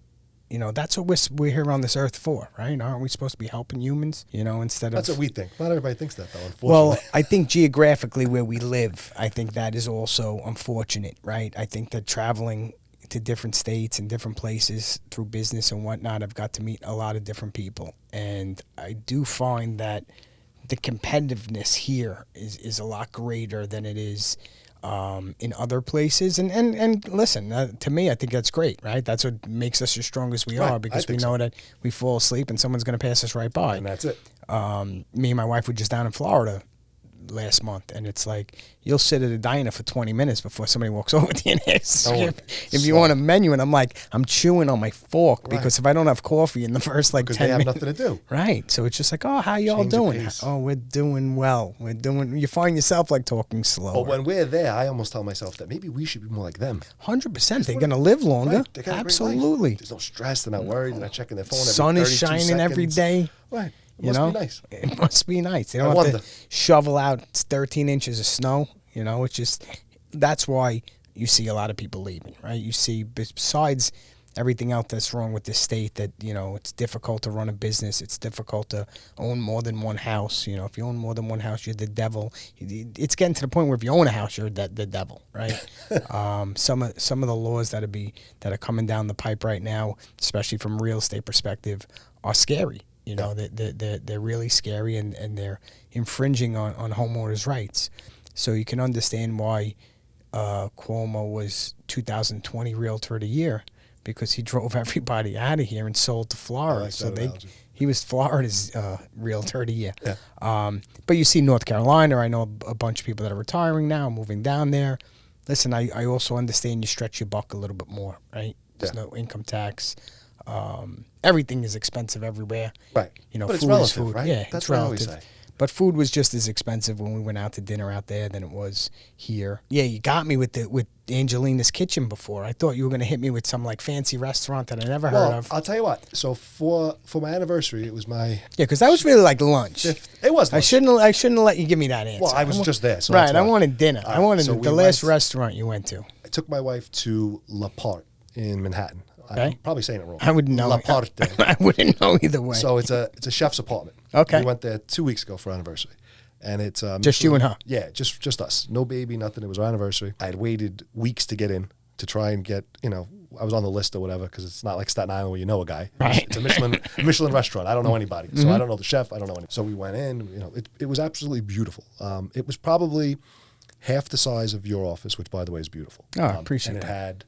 that's what we're here on this earth for, right? Aren't we supposed to be helping humans, instead of... That's what we think. Not everybody thinks that, though, unfortunately. Well, I think geographically where we live, I think that is also unfortunate, right? I think that traveling to different states and different places through business and whatnot, I've got to meet a lot of different people. And I do find that the competitiveness here is a lot greater than it is in other places. And listen, to me, I think that's great, right? That's what makes us as strong as we are, because we know that we fall asleep and someone's going to pass us right by. And that's it. Me and my wife were just down in Florida last month, and it's like you'll sit at a diner for 20 minutes before somebody walks over to you and asks if you want a menu, and I'm like, I'm chewing on my fork because if I don't have coffee in the first 10 minutes, they have nothing to do. Right. So it's just like, oh, how y'all doing? Oh, we're doing well. You find yourself like talking slow. But when we're there, I almost tell myself that maybe we should be more like them. 100%. They're gonna live longer. Right. Absolutely. There's no stress. They're not worried. They're not checking their phone. Sun is shining every day. Right. It must be nice. It must be nice. They don't have to shovel out 13 inches of snow. It's just, that's why you see a lot of people leaving, right? You see, besides everything else that's wrong with this state, that, it's difficult to run a business. It's difficult to own more than one house. If you own more than one house, you're the devil. It's getting to the point where if you own a house, you're the devil, right? Some of the laws that are coming down the pipe right now, especially from a real estate perspective, are scary. They're really scary, and they're infringing on homeowners' rights. So you can understand why Cuomo was 2020 Realtor of the Year, because he drove everybody out of here and sold to Florida. He was Florida's Realtor of the Year. Yeah. But you see North Carolina, I know a bunch of people that are retiring now, moving down there. Listen, I also understand you stretch your buck a little bit more, right? There's no income tax. Everything is expensive everywhere. Right. But food it's relative, is food. Right? Yeah, that's it's what relative. I always say. But food was just as expensive when we went out to dinner out there than it was here. Yeah, you got me with Angelina's Kitchen before. I thought you were going to hit me with some fancy restaurant that I never heard of. I'll tell you what. So for my anniversary, it was my because that was really like lunch. It was. Lunch. I shouldn't have let you give me that answer. Well, I was just there. So right. I wanted dinner. I wanted the last went, restaurant you went to. I took my wife to La Parte in Manhattan. Okay. I'm probably saying it wrong. I wouldn't know. La Parte. I wouldn't know either way. So it's a chef's apartment. Okay. We went there 2 weeks ago for our anniversary. And it's just you and her. Yeah, just us. No baby, nothing. It was our anniversary. I had waited weeks to get in to try and get, I was on the list or whatever, because it's not like Staten Island where you know a guy. Right. It's a Michelin restaurant. I don't know anybody. So I don't know the chef. I don't know anybody. So we went in, it was absolutely beautiful. It was probably half the size of your office, which by the way is beautiful. Oh, I appreciate that. And it had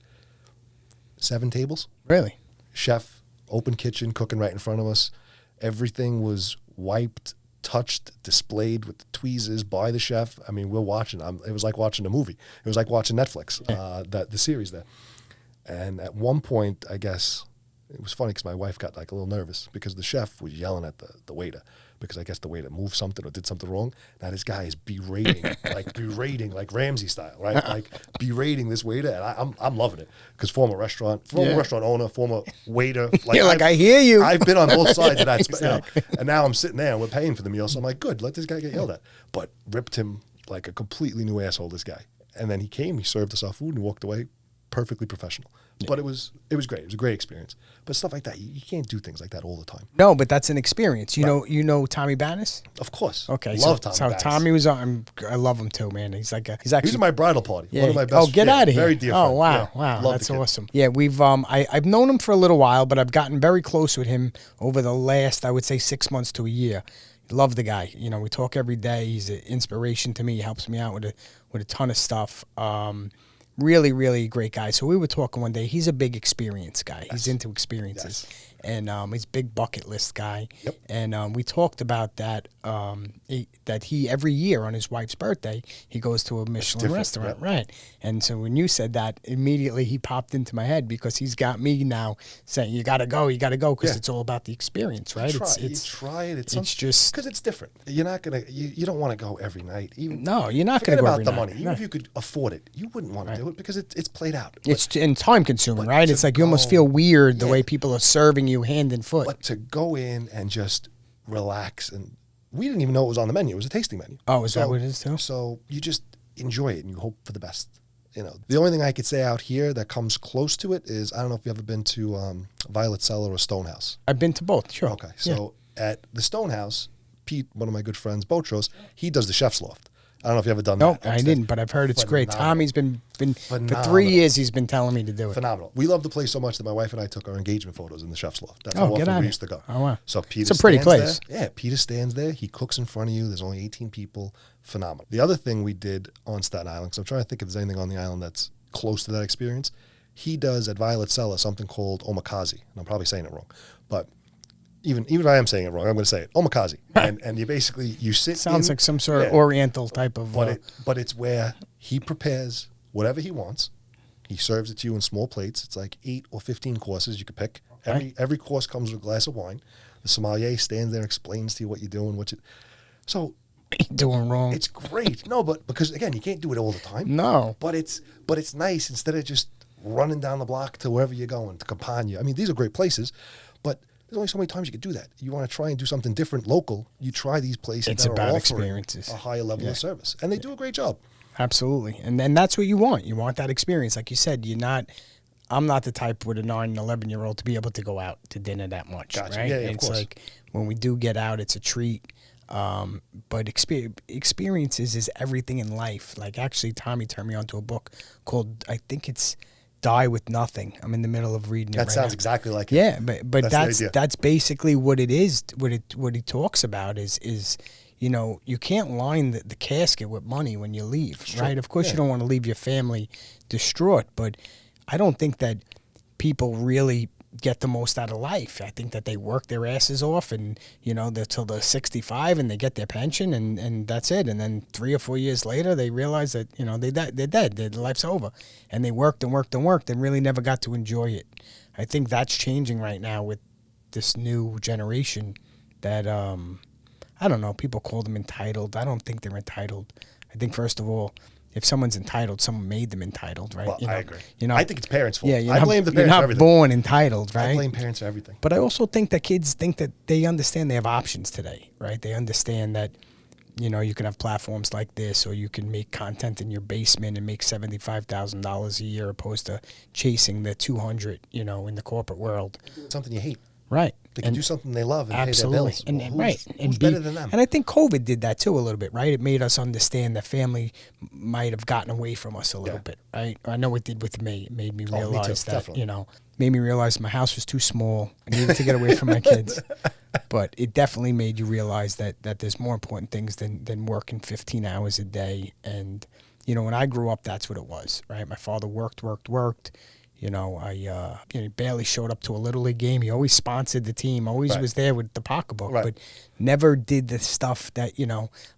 7 tables. Really? Chef, open kitchen, cooking right in front of us. Everything was wiped, touched, displayed with the tweezers by the chef. I mean, we're watching. It was like watching a movie. It was like watching Netflix, the series there. And at one point, I guess, it was funny because my wife got like a little nervous because the chef was yelling at the waiter, because I guess the waiter moved something or did something wrong. Now this guy is berating like Ramsey style, right? Like berating this waiter, and I'm loving it because former restaurant owner, former waiter. Like I hear you. I've been on both sides of that, Exactly. and now I'm sitting there and we're paying for the meal, so I'm like, good, let this guy get yelled at. But ripped him like a completely new asshole, this guy. And then he came, he served us our food, and walked away, perfectly professional. Yeah. But it was great. It was a great experience. But stuff like that, you can't do things like that all the time. No, but that's an experience. You know Tommy Bannis? Of course. Okay. Love Tommy Bannis. Tommy was on. I love him too, man. He's actually. He was at my bridal party. Yeah. One of my best. Oh, get out of here! Very dear friend. Oh, wow, yeah. wow, Love that's awesome. Yeah, we've I've known him for a little while, but I've gotten very close with him over the last, I would say, 6 months to a year. Love the guy. We talk every day. He's an inspiration to me. He helps me out with a ton of stuff. Really, really great guy. So we were talking one day. He's a big experience guy. Yes. He's into experiences. Yes. And he's a big bucket list guy. Yep. And we talked about that, that he, every year on his wife's birthday, he goes to a Michelin restaurant. Yep. Right. And so when you said that, immediately he popped into my head, because he's got me now saying, you got to go, because it's all about the experience, right? You try it. It's just because it's different. You're not going to, you don't want to go every night. No, you're not going to go every night. Forget about the money. Even if you could afford it, you wouldn't want to do it because it's played out. It's time consuming, right? It's like you almost feel weird the way people are serving you hand and foot. But to go in and just relax, and we didn't even know it was on the menu. It was a tasting menu. Oh, is that what it is too? So you just enjoy it and you hope for the best. You know, the only thing I could say out here that comes close to it is, I don't know if you've ever been to Violet Cellar or Stonehouse. I've been to both, sure. Okay, so at the Stonehouse, Pete, one of my good friends, Botros, he does the chef's loft. I don't know if you ever done that. No, I didn't, but I've heard it's great. Tommy's been for Phenomenal. 3 years. He's been telling me to do it. Phenomenal. We love the place so much that my wife and I took our engagement photos in the chef's loft. That's Oh, how get often out we of used to go. Oh, wow. So Peter It's a pretty stands place. there. Yeah, Peter stands there. He cooks in front of you. There's only 18 people. Phenomenal. The other thing we did on Staten Island, because I'm trying to think if there's anything on the island that's close to that experience. He does at Violet Cellar something called omakase. And I'm probably saying it wrong, but even if I am saying it wrong, I'm going to say it. Omakase. and you basically, you sit Sounds like some sort of Oriental type of. But it's where he prepares whatever he wants. He serves it to you in small plates. It's like 8 or 15 courses you could pick. Every course comes with a glass of wine. The sommelier stands there and explains to you what you're doing, so doing wrong. it's great. No, but because again, you can't do it all the time. No. But it's nice instead of just running down the block to wherever you're going to Campania. I mean, these are great places, but there's only so many times you can do that. You want to try and do something different local, you try these places It's that about are offering experiences. a higher level of service. And they do a great job. Absolutely. And that's what you want. You want that experience. Like you said, I'm not the type with a 9 and 11-year-old to be able to go out to dinner that much. Gotcha. Right? Yeah, of it's course. like when we do get out, it's a treat. But experiences is everything in life. Like actually, Tommy turned me onto a book called, I think it's Die with Nothing. I'm in the middle of reading it. That right sounds now. exactly like it. Yeah, but that's basically what it is. What he talks about is you can't line the casket with money when you leave, right? Of course, you don't want to leave your family distraught, but I don't think that people really get the most out of life. I think that they work their asses off and, they're till they're 65 and they get their pension and that's it. And then 3 or 4 years later, they realize that, they're dead. Their life's over. And they worked and worked and worked and really never got to enjoy it. I think that's changing right now with this new generation that, I don't know, people call them entitled. I don't think they're entitled. I think, first of all, if someone's entitled, someone made them entitled, right? Well, I agree. I think it's parents' fault. Yeah, I blame the parents you're not for everything. born entitled, right? I blame parents for everything. But I also think that kids think that they understand they have options today, right? They understand that, you can have platforms like this, or you can make content in your basement and make $75,000 a year, opposed to chasing the 200, in the corporate world. Something you hate. Right. They can do something they love and absolutely. pay their bills. And Who's better than them? And I think COVID did that too a little bit, right? It made us understand that family might have gotten away from us a little bit, right? I know it did with me. It made me realize me too, that, definitely. made me realize my house was too small. I needed to get away from my kids. But it definitely made you realize that there's more important things than working 15 hours a day. And, when I grew up, that's what it was, right? My father worked. I barely showed up to a Little League game. He always sponsored the team, always was there with the pocketbook, but never did the stuff that,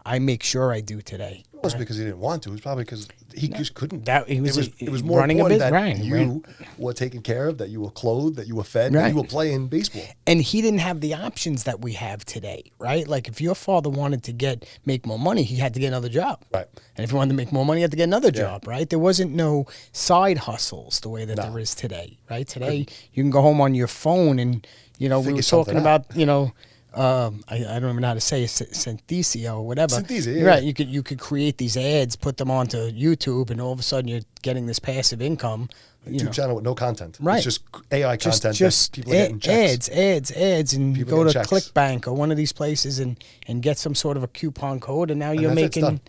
I make sure I do today. It wasn't because he didn't want to. It was probably because he just couldn't. It was more running important a that business. you were taken care of, that you were clothed, that you were fed, that you were playing baseball. And he didn't have the options that we have today, right? Like if your father wanted to make more money, he had to get another job. Right. And if he wanted to make more money, he had to get another job, right? There wasn't no side hustles the way that there is today, right? Today, you can go home on your phone and, we were talking about, I don't even know how to say it, Synthesia or whatever. Synthesia, right? You could create these ads, put them onto YouTube, and all of a sudden you're getting this passive income. YouTube channel with no content. Right. It's just AI content. Just people are getting checks. ads, and People go to checks. ClickBank or one of these places and get some sort of a coupon code, and now you're making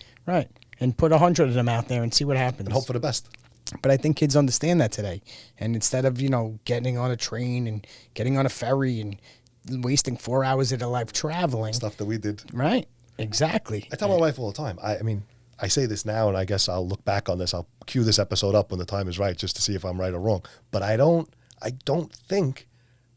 and put 100 of them out there and see what happens. And hope for the best. But I think kids understand that today, and instead of getting on a train and getting on a ferry and wasting 4 hours of their life traveling. Stuff that we did. Right. Exactly. I tell my wife all the time. I mean, I say this now, and I guess I'll look back on this. I'll cue this episode up when the time is right, just to see if I'm right or wrong. But I don't think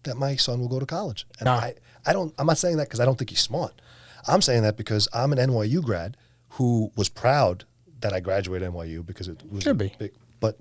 that my son will go to college. And I'm not saying that because I don't think he's smart. I'm saying that because I'm an NYU grad who was proud that I graduated NYU because it was big. But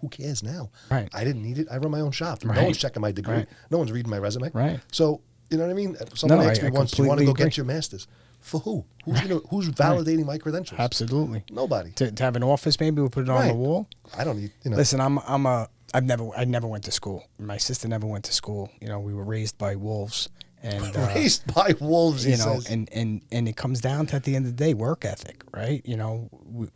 who cares now? Right. I didn't need it. I run my own shop. Right. No one's checking my degree. Right. No one's reading my resume. Right. So, you know what I mean? Someone asked me once, do you want to go agree. get your master's? For who? Who's validating my credentials? Absolutely. Nobody. To have an office, maybe we'll put it on the wall. I don't need, Listen, I never went to school. My sister never went to school. We were raised by wolves, And raised by wolves, he says. and it comes down to, at the end of the day, work ethic, right?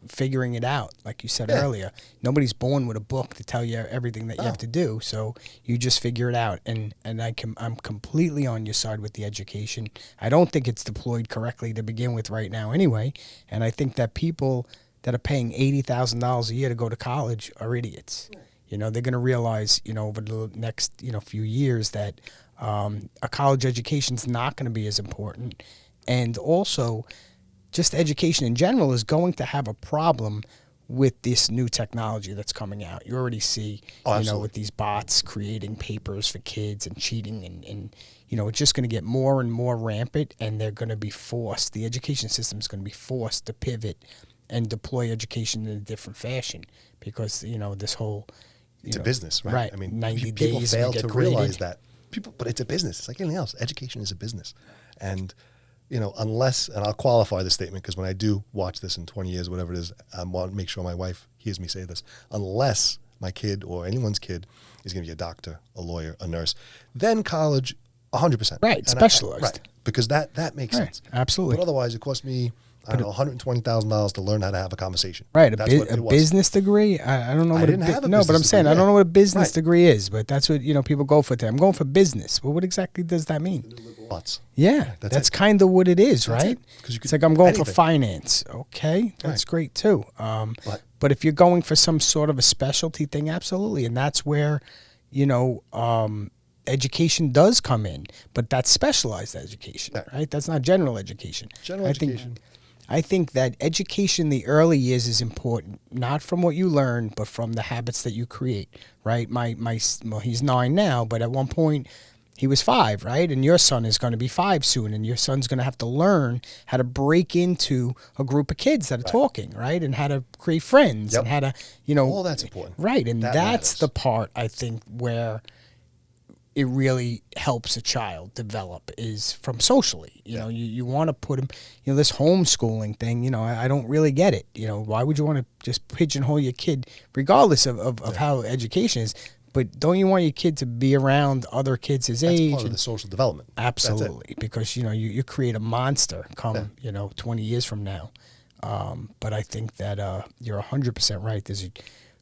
Figuring it out, like you said earlier. Nobody's born with a book to tell you everything that you have to do, so you just figure it out. And I'm completely on your side with the education. I don't think it's deployed correctly to begin with right now, anyway. And I think that people that are paying $80,000 a year to go to college are idiots. They're going to realize, over the next, few years that a college education is not going to be as important. And also, just education in general is going to have a problem with this new technology that's coming out. You already see, with these bots creating papers for kids and cheating and it's just going to get more and more rampant, and they're going to be forced. The education system is going to be forced to pivot and deploy education in a different fashion because, this whole... It's a business, right? Right. I mean, 90 people days fail and to get realize graded. that. But it's a business. It's like anything else. Education is a business. And, unless, and I'll qualify this statement because when I do watch this in 20 years, whatever it is, I want to make sure my wife hears me say this. Unless my kid or anyone's kid is going to be a doctor, a lawyer, a nurse, then college, 100%. Right, specialized. Right, because that makes sense. Absolutely. But otherwise, it costs me... I don't know, $120,000 to learn how to have a conversation. Right, That's what it was. Business degree. I don't know. I didn't have a business but I'm saying degree, I don't know what a business Right. degree is, but that's what people go for today. I'm going for business. Well, what exactly does that mean? Lots. Yeah, That's that's it. kind of what it is, That's right? it. 'Cause you It's could- like I'm going for anything. finance. Okay, that's great too. But if you're going for some sort of a specialty thing, absolutely, and that's where, education does come in. But that's specialized education, right? That's not general education. General education. I think that education in the early years is important, not from what you learn, but from the habits that you create, right? Well, he's 9 now, but at one point he was 5, right? And your son is going to be 5 soon, and your son's going to have to learn how to break into a group of kids that are talking, right? And how to create friends and how to, all that's important. Right, and That that's matters. the part, I think, where it really helps a child develop is from socially. You want to put him, this homeschooling thing, I don't really get it. Why would you want to just pigeonhole your kid regardless of how education is? But don't you want your kid to be around other kids his That's age? part of the social development. Absolutely, because, you create a monster come, 20 years from now. But I think that you're 100% right. There's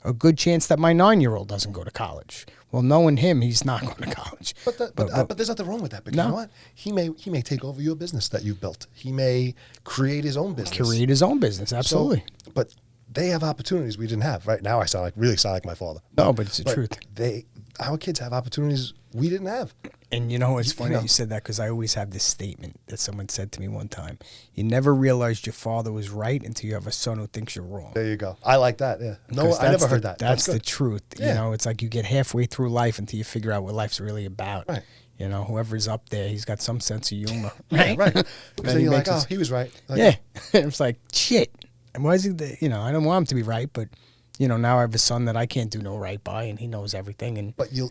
a good chance that my 9-year-old doesn't go to college. Well, knowing him, he's not going to college. But there's nothing wrong with that because you know what? He may take over your business that you've built. He may create his own business. Create his own business, absolutely. So, but they have opportunities we didn't have. Right now, I really sound like my father. No, but it's the truth. Our kids have opportunities we didn't have. And it's funny you said that because I always have this statement that someone said to me one time. You never realized your father was right until you have a son who thinks you're wrong. There you go. I like that. Yeah. No, I never heard that. That's the good. truth. Yeah. It's like you get halfway through life until you figure out what life's really about. Right. Whoever's up there, he's got some sense of humor. Yeah, right. Because then he you're like, makes he was right. Like, yeah. It's like, shit. And why is he, I don't want him to be right, but, now I have a son that I can't do no right by, and he knows everything. And But you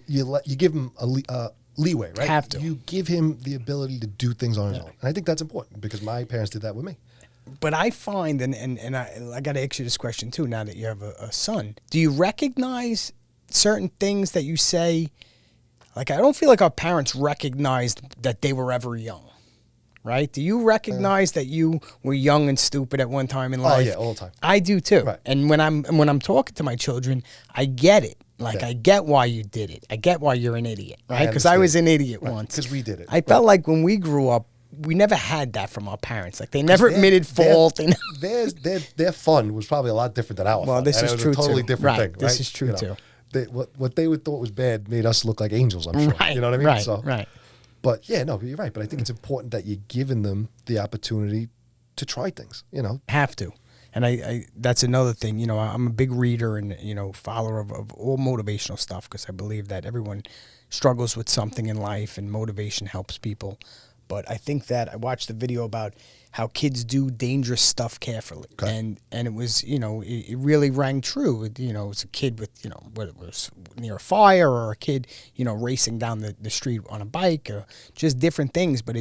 give him a leeway, right? Have to. You give him the ability to do things on his own. And I think that's important because my parents did that with me. But I find, and I got to ask you this question too, now that you have a son. Do you recognize certain things that you say? Like, I don't feel like our parents recognized that they were ever young, right? Do you recognize that you were young and stupid at one time in life? Oh, yeah, all the time. I do too. Right. And when I'm talking to my children, I get it. Like, I get why you did it. I get why you're an idiot, right? Because I was an idiot once. Because we did it. I felt like when we grew up, we never had that from our parents. Like, they never admitted fault. Their fun was probably a lot different than our fun. Well, this And is it was true a totally too. different Right. thing, right? This is true too. What they would thought was bad made us look like angels, I'm sure. Right. You know what I mean? Right. Right. But yeah, no, you're right. But I think it's important that you're giving them the opportunity to try things, Have to. And I that's another thing. I'm a big reader and, follower of all motivational stuff because I believe that everyone struggles with something in life and motivation helps people. But I think that I watched a video about how kids do dangerous stuff carefully. Okay. And it was, it really rang true. It was a kid with, whether it was near a fire or a kid, racing down the street on a bike or just different things. But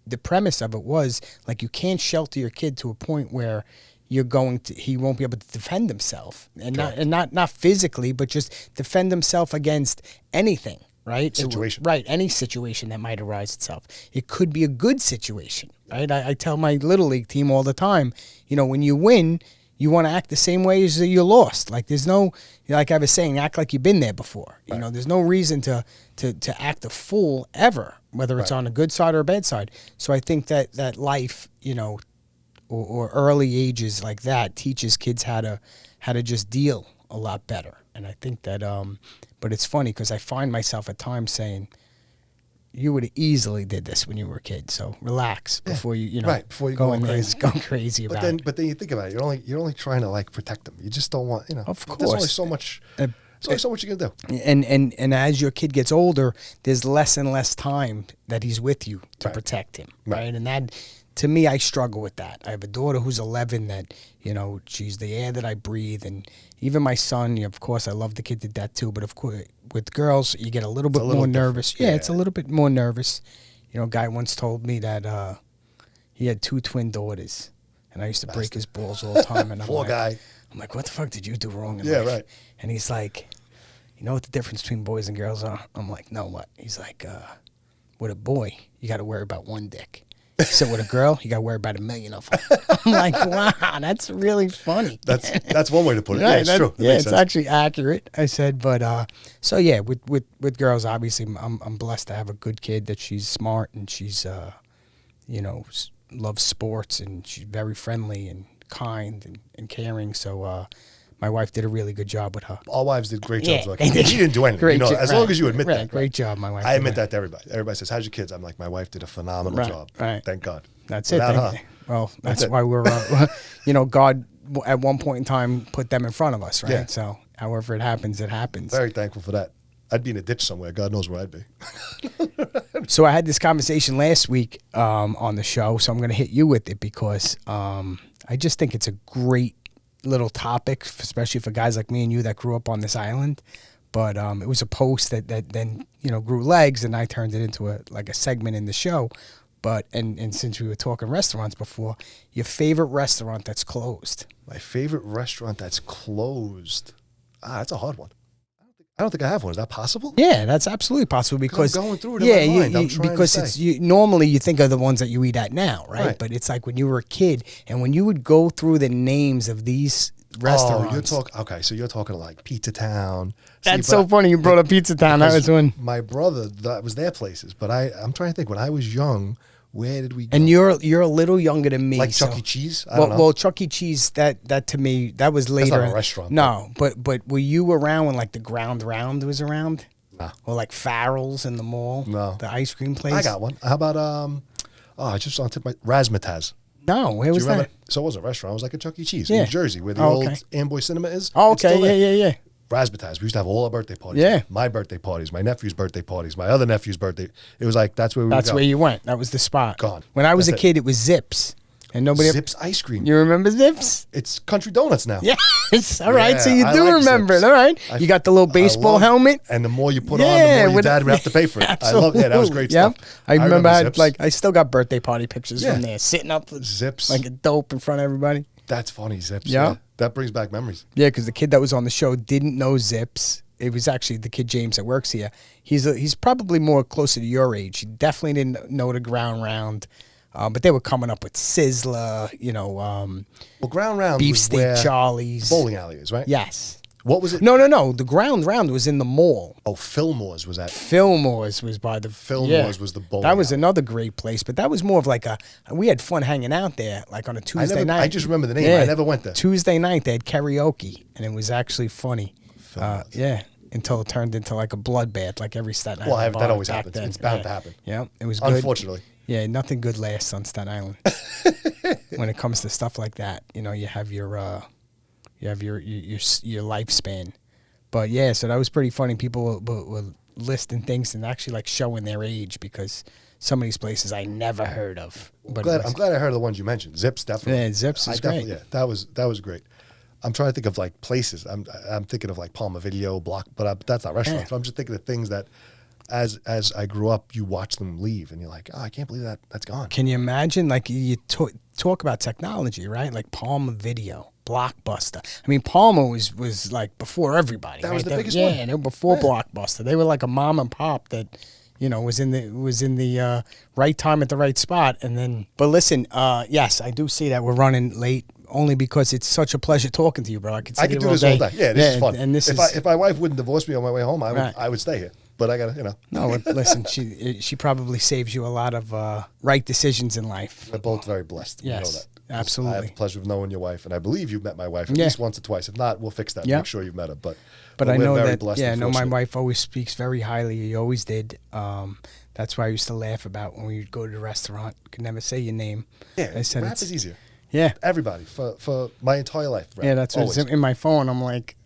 the premise of it was like you can't shelter your kid to a point where he won't be able to defend himself and not physically, but just defend himself against anything. right? Situation. Right, any situation that might arise itself. It could be a good situation, right? I tell my Little League team all the time, when you win, you want to act the same way as you lost. Like there's no, like I was saying, act like you've been there before. Right. There's no reason to act a fool ever, whether it's on a good side or a bad side. So I think that life, or early ages like that teaches kids how to just deal a lot better. And I think that, but it's funny because I find myself at times saying, you would have easily did this when you were a kid. So relax before before you go crazy about it. But then you think about it, you're only trying to like protect them. You just don't want, Of course. There's only so much. There's only so much you can do. And as your kid gets older, there's less and less time that he's with you to protect him, right? And that, to me, I struggle with that. I have a daughter who's 11 that, she's the air that I breathe. And even my son, of course, I love the kid to death too. But of course, with girls, you get a little bit more nervous. Yeah, it's a little bit more nervous. A guy once told me that he had 2 twin daughters. And I used to break his balls all the time. And Poor guy. I'm like, what the fuck did you do wrong in life? life? Right. And he's like, you know what the difference between boys and girls are? I'm like, no, what? He's like, with a boy, you got to worry about one dick. So with a girl, you got to worry about 1 million of them. I'm like, wow, that's really funny. That's one way to put it. Right, yeah, it's true. It's actually accurate. I said, but so yeah, with girls, obviously, I'm blessed to have a good kid that she's smart and she's loves sports and she's very friendly and kind and caring. So my wife did a really good job with her. All wives did great jobs. Yeah, She didn't do anything. As long as you admit that. Great job, my wife. I admit that to everybody. Everybody says, "How's your kids?" I'm like, "My wife did a phenomenal job." Right. Thank God. That's Without it. her. Well, that's why we're, God at one point in time put them in front of us, right? Yeah. So however it happens, it happens. Very thankful for that. I'd be in a ditch somewhere. God knows where I'd be. So I had this conversation last week on the show, so I'm going to hit you with it because I just think it's a great little topic, especially for guys like me and you that grew up on this island. But it was a post that then grew legs, and I turned it into a segment in the show. But and since we were talking restaurants before, your favorite restaurant that's closed? My favorite restaurant that's closed. That's a hard one. I don't think I have one. Is that possible? Yeah, that's absolutely possible because I'm going through it in my mind. I'm trying because to it's normally you think of the ones that you eat at now, right? But it's like when you were a kid and when you would go through the names of these restaurants. So you're talking like Pizza Town. That's so funny you brought up Pizza Town. That was one. My brother, that was their places. But I'm trying to think. When I was young, where did we go? And you're a little younger than me. Like Chuck E. Cheese? I don't know. Well, Chuck E. Cheese, that to me, that was later. That's not a restaurant. No, but were you around when like the Ground Round was around? No. Or like Farrell's in the mall? No. The ice cream place? I got one. How about, I just on tip my Razzmatazz. No, where was that? So it wasn't a restaurant. It was like a Chuck E. Cheese in New Jersey where the old Amboy Cinema is. Oh, okay. Yeah. Razzmatazz. We used to have all our birthday parties. Yeah. My birthday parties, my nephew's birthday parties, my other nephew's birthday. It was like, that's where we would go. That's where you went. That was the spot. Gone. When I was a kid, it was Zips. And nobody Zips ice cream. You remember Zips? It's Country Donuts now. Yes. All right. So you I do like remember Zips. it. All right. You got the little baseball helmet. And the more you put on, the more your dad would have to pay for it. Absolutely. I love that. That was great stuff. I remember Zips. I still got birthday party pictures from there, sitting up with Zips. like a dope in front of everybody. That's funny, Zips. Yeah. That brings back memories. Yeah, because the kid that was on the show didn't know Zips. It was actually the kid James that works here. He's probably more closer to your age. He definitely didn't know the Ground Round. But they were coming up with Sizzler, Well, Ground Round Beefsteak Charlie's. Bowling alley is, right? Yes. What was it? No. The Ground Round was in the mall. Oh, Fillmore's was that? Fillmore's was by the... Fillmore's was the bowling That was alley. another great place, but that was more of like we had fun hanging out there, like on a Tuesday night. I just remember the name. I never went there. Tuesday night, they had karaoke, and it was actually funny. Until it turned into like a bloodbath, like every Staten Island. Well, that always happens. Then. It's bound to happen. Yeah, it was good. Unfortunately. Yeah, nothing good lasts on Staten Island. When it comes to stuff like that, you have your lifespan. But yeah, so that was pretty funny. People were listing things and actually like showing their age because some of these places I never heard of. But I'm glad I heard of the ones you mentioned. Zips, definitely. Yeah, Zips is great. Yeah, that was great. I'm trying to think of like places. I'm thinking of like Palma Video, Block, but that's not restaurants. So I'm just thinking of things that, as I grew up, you watch them leave, and you're like, oh, I can't believe that's gone. Can you imagine? Like you talk about technology, right? Like Palma Video. Blockbuster. I mean, Palmer was like before everybody. That right? was the biggest yeah, one. and they were before Blockbuster. They were like a mom and pop that, was in the right time at the right spot. And then, but listen, yes, I do see that we're running late. Only because it's such a pleasure talking to you, bro. I could do this all day. Yeah, this is fun. And this if my wife wouldn't divorce me on my way home, I would stay here. But I gotta, No, listen, she probably saves you a lot of right decisions in life. We're both very blessed. Yes, you know that. absolutely. I have the pleasure of knowing your wife, and I believe you've met my wife at least once or twice. If not, we'll fix that. Make sure you've met her. But I know very that. Blessed Yeah, I know my fortunate. wife always speaks very highly. You always did. That's why I used to laugh about when we'd go to the restaurant. Could never say your name. Yeah, I said rap is easier. Yeah, everybody for my entire life. Rap, yeah, that's what's in my phone. I'm like,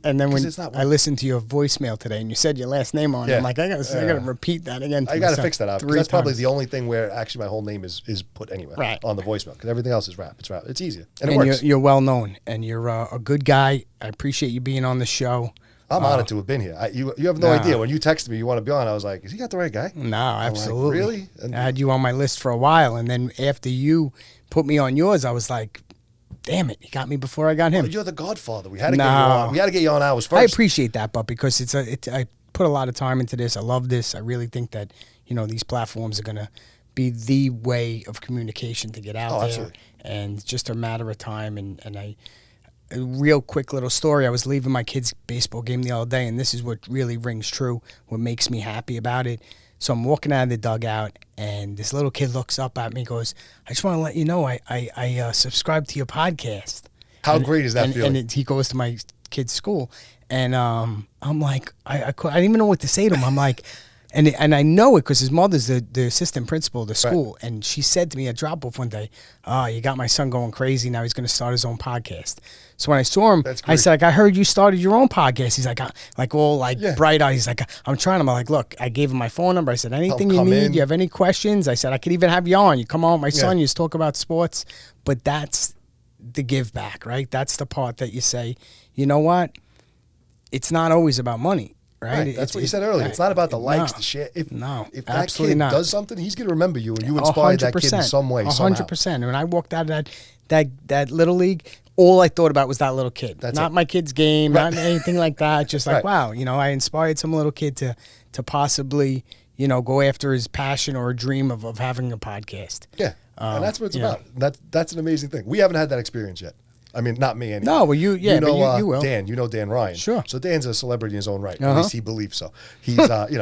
and then when I listened to your voicemail today and you said your last name on it, I'm like, I gotta repeat that again. I gotta fix that up. That's probably the only thing where actually my whole name is put anywhere on the voicemail, because everything else is rap. It's rap. It's easier and it works. You're well known and you're a good guy. I appreciate you being on the show. I'm honored to have been here. You have no idea. When you texted me you want to be on, I was like, has he got the right guy? No, absolutely. Like, really? And I had you on my list for a while, and then after you put me on yours, I was like, damn it, he got me before I got him. Well, you're the godfather. We had to get you on. We had to get you on ours first. I appreciate that, but because I put a lot of time into this. I love this. I really think that, these platforms are going to be the way of communication to get out there. Absolutely. And it's just a matter of time. And a real quick little story. I was leaving my kid's baseball game the other day, and this is what really rings true, what makes me happy about it. So I'm walking out of the dugout, and this little kid looks up at me and goes, I just want to let you know I subscribe to your podcast. How great is that feeling? And he goes to my kid's school, and I'm like, I didn't even know what to say to him. I'm like, and I know it because his mother's the assistant principal of the school, and she said to me at drop-off one day, you got my son going crazy. Now he's going to start his own podcast. So when I saw him, I said, I heard you started your own podcast. He's like all bright eyes. He's like, I'm trying. I'm like, look, I gave him my phone number. I said, anything you need, you have any questions? I said, I could even have you on. You come on with my son, you just talk about sports. But that's the give back, right? That's the part that you say, you know what? It's not always about money. Right? That's what you said earlier. It's not about the likes, the share. If that kid does something, he's going to remember you, and you inspired that kid in some way, 100%. When I walked out of that little league, all I thought about was that little kid. Not my kid's game, not anything like that. Just like, wow, I inspired some little kid to possibly, go after his passion or a dream of having a podcast. Yeah, and that's what it's about. That's an amazing thing. We haven't had that experience yet. I mean, not me anyway. No, well, you will. Dan, Dan Ryan. Sure. So Dan's a celebrity in his own right. At least he believes so. He's,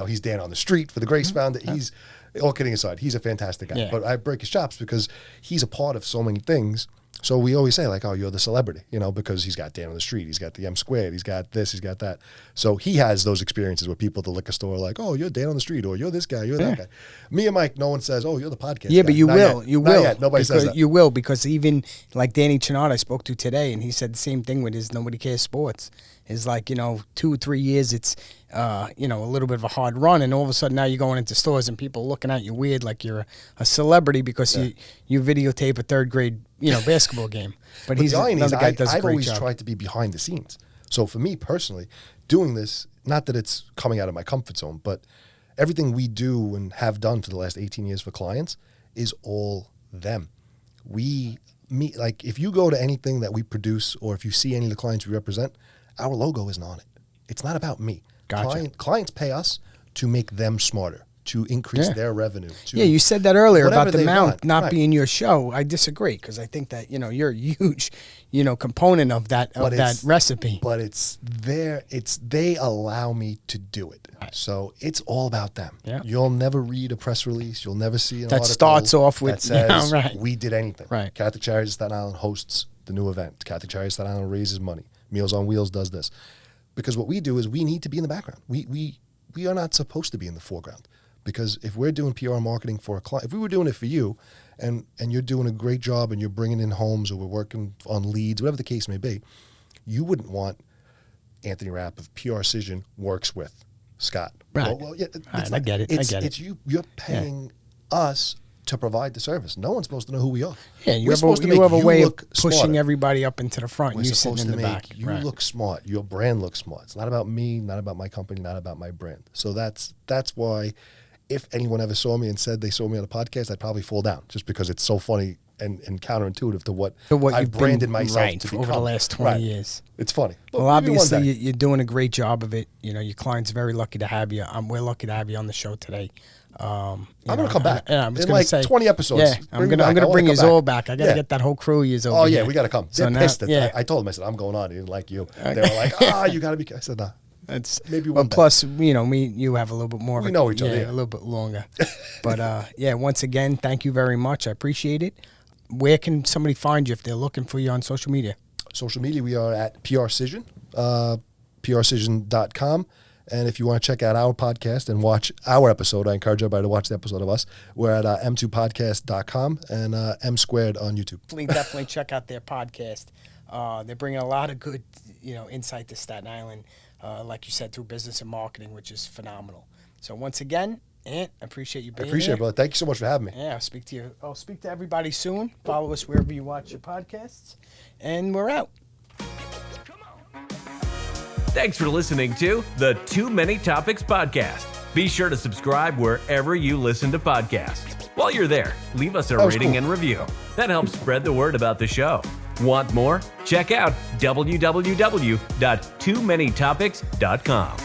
he's Dan on the street for the Grace Founder. He's, all kidding aside, he's a fantastic guy. Yeah. But I break his chops because he's a part of so many things. So we always say, like, oh, you're the celebrity, because he's got Dan on the street. He's got the M squared. He's got this. He's got that. So he has those experiences where people at the liquor store are like, oh, you're Dan on the street, or you're this guy, you're that guy. Me and Mike, no one says, oh, you're the podcast guy. But you will. Yet. You Not will. Yet. Nobody says that. You will, because even like Danny Chenard I spoke to today, and he said the same thing with his Nobody Cares Sports. It's like, 2 or 3 years, it's, a little bit of a hard run. And all of a sudden now you're going into stores and people looking at you weird like you're a celebrity because you videotape a third grade, basketball game. But he's another guy that does a great job. I've always tried to be behind the scenes. So for me personally, doing this, not that it's coming out of my comfort zone, but everything we do and have done for the last 18 years for clients is all them. Like if you go to anything that we produce or if you see any of the clients we represent, our logo isn't on it. It's not about me. Gotcha. Clients pay us to make them smarter, to increase their revenue. You said that earlier about the mount not being your show. I disagree because I think that, you're a huge, component of that recipe. But they allow me to do it. Right. So it's all about them. Yeah. You'll never read a press release. You'll never see an article starts off with that says we did anything. Right. Catholic Charities of Staten Island hosts the new event. Catholic Charities of Staten Island raises money. Meals on Wheels does this. Because what we do is we need to be in the background. We are not supposed to be in the foreground. Because if we're doing PR marketing for a client, if we were doing it for you and you're doing a great job and you're bringing in homes or we're working on leads, whatever the case may be, you wouldn't want Anthony Rapp of PRcision works with Scott. Right. Well, I get it. It's you're paying us to provide the service. No one's supposed to know who we are. Yeah, you have a way of pushing everybody up into the front. And you sitting in the back. You look smart. Your brand looks smart. It's not about me, not about my company, not about my brand. So that's why if anyone ever saw me and said they saw me on a podcast, I'd probably fall down just because it's so funny and counterintuitive to what, what I've you've branded been, myself right, to for become. over the last 20 Right. years. It's funny. But Well, maybe one obviously, day. you're doing a great job of it. You know, your client's very lucky to have you. We're lucky to have you on the show today. I'm going to come back. I was in going like to say 20 episodes. Yeah, I'm going to bring you all back. I got to Yeah. get that whole crew of yours over Oh, yeah, here. we got to come. So They're now- pissed. yeah. I told them, I said, I'm going on. They didn't like you. They were like, you got to be. I said, nah. That's maybe well, one day. plus, you know, you have a little bit more. We of a, know each other, yeah. a little bit longer. But yeah, once again, thank you very much. I appreciate it. Where can somebody find you if they're looking for you on social media? Social media, we are at PRcision, PRcision.com. And if you want to check out our podcast and watch our episode, I encourage everybody to watch the episode of us. We're at m2podcast.com and M Squared on YouTube. Definitely check out their podcast. They're bringing a lot of good, insight to Staten Island, like you said, through business and marketing, which is phenomenal. So once again, Ant, I appreciate you being here. I appreciate it, brother. Thank you so much for having me. Yeah, I'll speak to everybody soon. Follow us wherever you watch your podcasts. And we're out. Thanks for listening to the Too Many Topics podcast. Be sure to subscribe wherever you listen to podcasts. While you're there, leave us a rating cool. and review. That helps spread the word about the show. Want more? Check out www.toomanytopics.com.